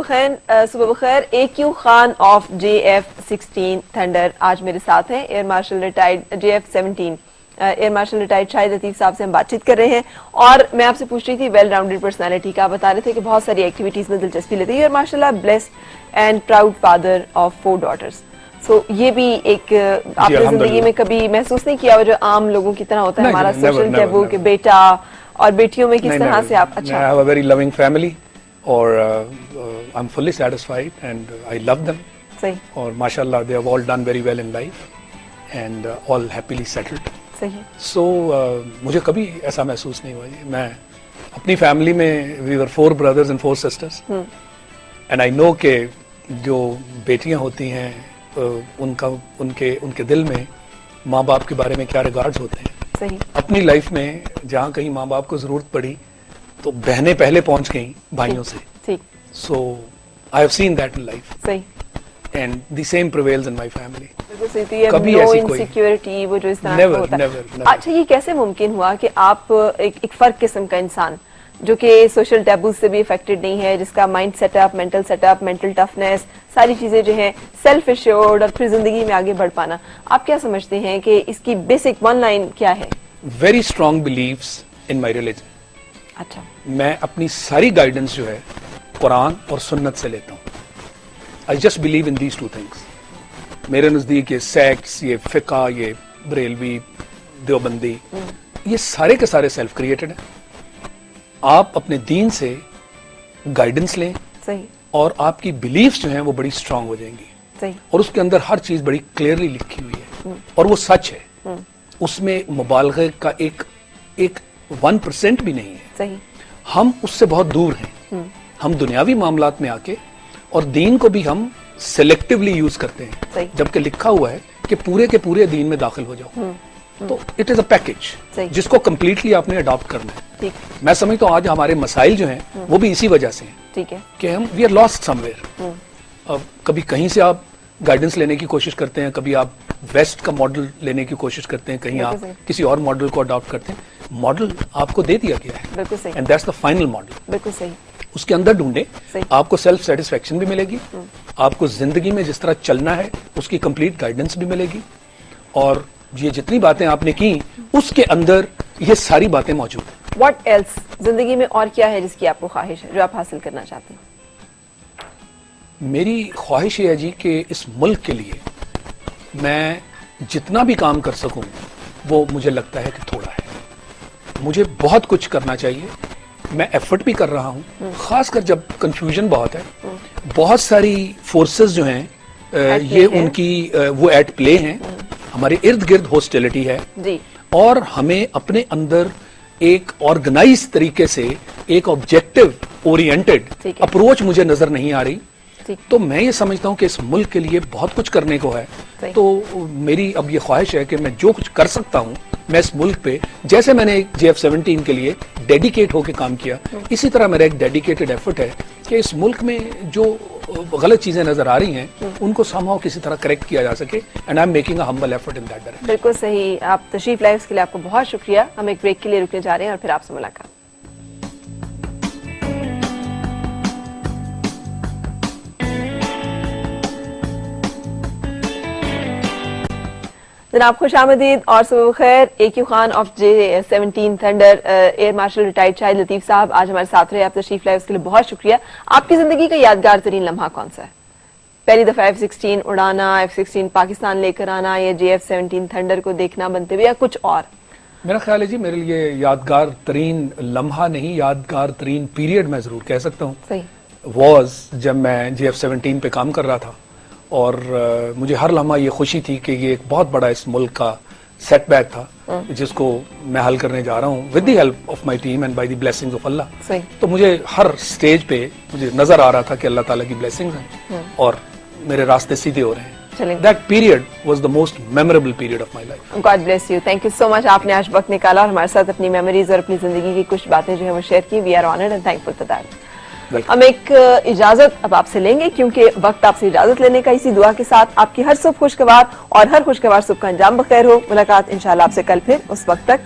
बखैर। AQ Khan of JF-16 thunder आज मेरे साथ हैं। Air marshal retired JF-17 air marshal retired Shahid Latif साहब से हम बातचीत कर रहे हैं और मैं आपसे पूछ रही थी वेल राउंडेड पर्सनालिटी का। बता रहे थे कि बहुत सारी एक्टिविटीज में दिलचस्पी लेती है और माशाल्लाह blessed and proud father of 4 daughters. So ये भी एक आपने जिंदगी में कभी महसूस नहीं किया जो आम लोगों की तरह होता है हमारा सोशल टैबू के बेटा और बेटियों में किस तरह से आप? अच्छा, I have a very loving family और I'm fully satisfied and I love them. सही। और माशाल्लाह they have all done very well in life and all happily settled. सही है। So मुझे कभी ऐसा महसूस नहीं हुआ जी। मैं अपनी फैमिली में we were 4 brothers and 4 sisters and I know कि जो बेटियां होती हैं उनके दिल में माँ बाप के बारे में क्या रिगार्ड्स होते हैं। सही। अपनी लाइफ में जहाँ कहीं माँ बाप को जरूरत पड़ी तो बहनें पहले पहुंच गई भाइयों से। ठीक। So I have seen that in life सही। And the same prevails in my family. कभी ऐसी कोई इनसिक्योरिटी वो जो इस तरह का होता है। अच्छा, ये कैसे मुमकिन हुआ कि आप एक फर्क किस्म का इंसान जो कि सोशल टैबूज से भी इफेक्टेड नहीं है, जिसका माइंड सेटअप, मेंटल टफनेस, सारी चीजें जो हैं, सेल्फ एश्योर्ड और फिर जिंदगी में आगे बढ़ पाना, आप क्या समझते हैं कि इसकी बेसिक वन लाइन क्या है? Very strong believes in my religion. अच्छा। मैं अपनी सारी गाइडेंस जो है कुरान और सुन्नत से लेता हूँ। I just believe in these 2 things. मेरे नजदीक ये सेक्ट्स, ये फिका, ये बरेलवी, देवबंदी, ये सारे के सारे सेल्फ क्रिएटेड है। आप अपने दीन से गाइडेंस लें। सही। और आपकी बिलीफ्स जो हैं वो बड़ी स्ट्रांग हो जाएंगी। सही। और उसके अंदर हर चीज बड़ी क्लियरली लिखी हुई है और वो सच है। उसमें मुबालगे का एक 1% भी नहीं है। सही। हम उससे बहुत दूर हैं। हम दुनियावी मामलात में आके और दीन को भी हम सिलेक्टिवली यूज करते हैं, जबकि लिखा हुआ है कि पूरे के पूरे दीन में दाखिल हो जाओ। तो इट इज अ पैकेज जिसको कंप्लीटली आपने अडॉप्ट करना है। ठीक। मैं समझता हूँ आज हमारे मसाइल जो हैं वो भी इसी वजह से हैं। ठीक है। कि हम वी आर लॉस्ट समवेयर। अब कभी कहीं से आप गाइडेंस लेने की कोशिश करते हैं, कभी आप वेस्ट का मॉडल लेने की कोशिश करते हैं, कहीं आप किसी और मॉडल को अडॉप्ट करते हैं। मॉडल आपको दे दिया गया है। बिल्कुल सही। And that's the final model. बिल्कुल सही। उसके अंदर ढूंढे, आपको सेल्फ सेटिस्फेक्शन भी मिलेगी, आपको जिंदगी में जिस तरह चलना है उसकी कंप्लीट गाइडेंस भी मिलेगी। और ये जितनी बातें आपने की उसके अंदर ये सारी बातें मौजूद हैं। What else? जिंदगी में और क्या है जिसकी आपको ख्वाहिश है, जो आप हासिल करना चाहते हैं? मेरी ख्वाहिश ये है जी कि इस मुल्क के लिए मैं जितना भी काम कर सकूं वो मुझे लगता है कि थोड़ा है। मुझे बहुत कुछ करना चाहिए। मैं एफर्ट भी कर रहा हूं, खासकर जब कंफ्यूजन बहुत है। बहुत सारी फोर्सेस जो हैं ये उनकी वो एट प्ले हैं। हमारे इर्द गिर्द हॉस्टिलिटी है जी। और हमें अपने अंदर एक ऑर्गेनाइज तरीके से एक ऑब्जेक्टिव ओरिएंटेड अप्रोच मुझे नजर नहीं आ रही। तो मैं ये समझता हूं कि इस मुल्क के लिए बहुत कुछ करने को है। तो मेरी अब ये ख्वाहिश है कि मैं जो कुछ कर सकता हूं मैं इस मुल्क पे, जैसे मैंने JF-17 के लिए डेडिकेट होकर काम किया, इसी तरह मेरा एक डेडिकेटेड एफर्ट है कि इस मुल्क में जो गलत चीजें नजर आ रही हैं उनको समहाउ किसी तरह करेक्ट किया जा सके। And I am making a humble effort in that direction. बिल्कुल सही। आप तशरीफ लाए उसके लिए आपको बहुत शुक्रिया। हम एक ब्रेक के लिए रुकने जा रहे हैं और फिर आपसे मुलाकात। जनाब खुश आमदीद और सुबह खैर। AQ Khan of J-17 thunder air marshal retired Shahid Latif साहब आज हमारे साथ रहे, आप तशरीफ लाए उसके लिए बहुत शुक्रिया। आपकी जिंदगी का यादगार तरीन लम्हा कौन सा है? पहली दफा F-16 उड़ाना, F-16 पाकिस्तान लेकर आना, या JF-17 थंडर को देखना बनते हुए, या कुछ और? मेरा ख्याल है जी मेरे लिए यादगार तरीन लम्हा नहीं, यादगार तरीन पीरियड मैं जरूर कह सकता हूँ सही वॉज जब मैं JF-17 पे काम कर रहा था। और मुझे हर लम्हा ये खुशी थी कि ये एक बहुत बड़ा इस मुल्क का सेटबैक था जिसको मैं हल करने जा रहा हूँ with the help of my team and by the blessings of Allah. सही। तो मुझे हर स्टेज पे मुझे नजर आ रहा था कि अल्लाह ताला की ब्लेसिंग्स हैं और मेरे रास्ते सीधे हो रहे हैं। चलें। That period was the most memorable period of my life. God bless you, thank you so much. आपने आज वक्त निकाला और हमारे साथ अपनी मेमोरीज और अपनी जिंदगी की कुछ बातें जो है वो शेयर की। We are honoured and thankful for that. हम एक इजाजत अब आपसे लेंगे क्योंकि वक्त आपसे इजाजत लेने का, इसी दुआ के साथ आपकी हर सुबह खुशगवार और हर खुशगवार सुबह का अंजाम बखैर हो। मुलाकात इंशाल्लाह आपसे कल फिर, उस वक्त तक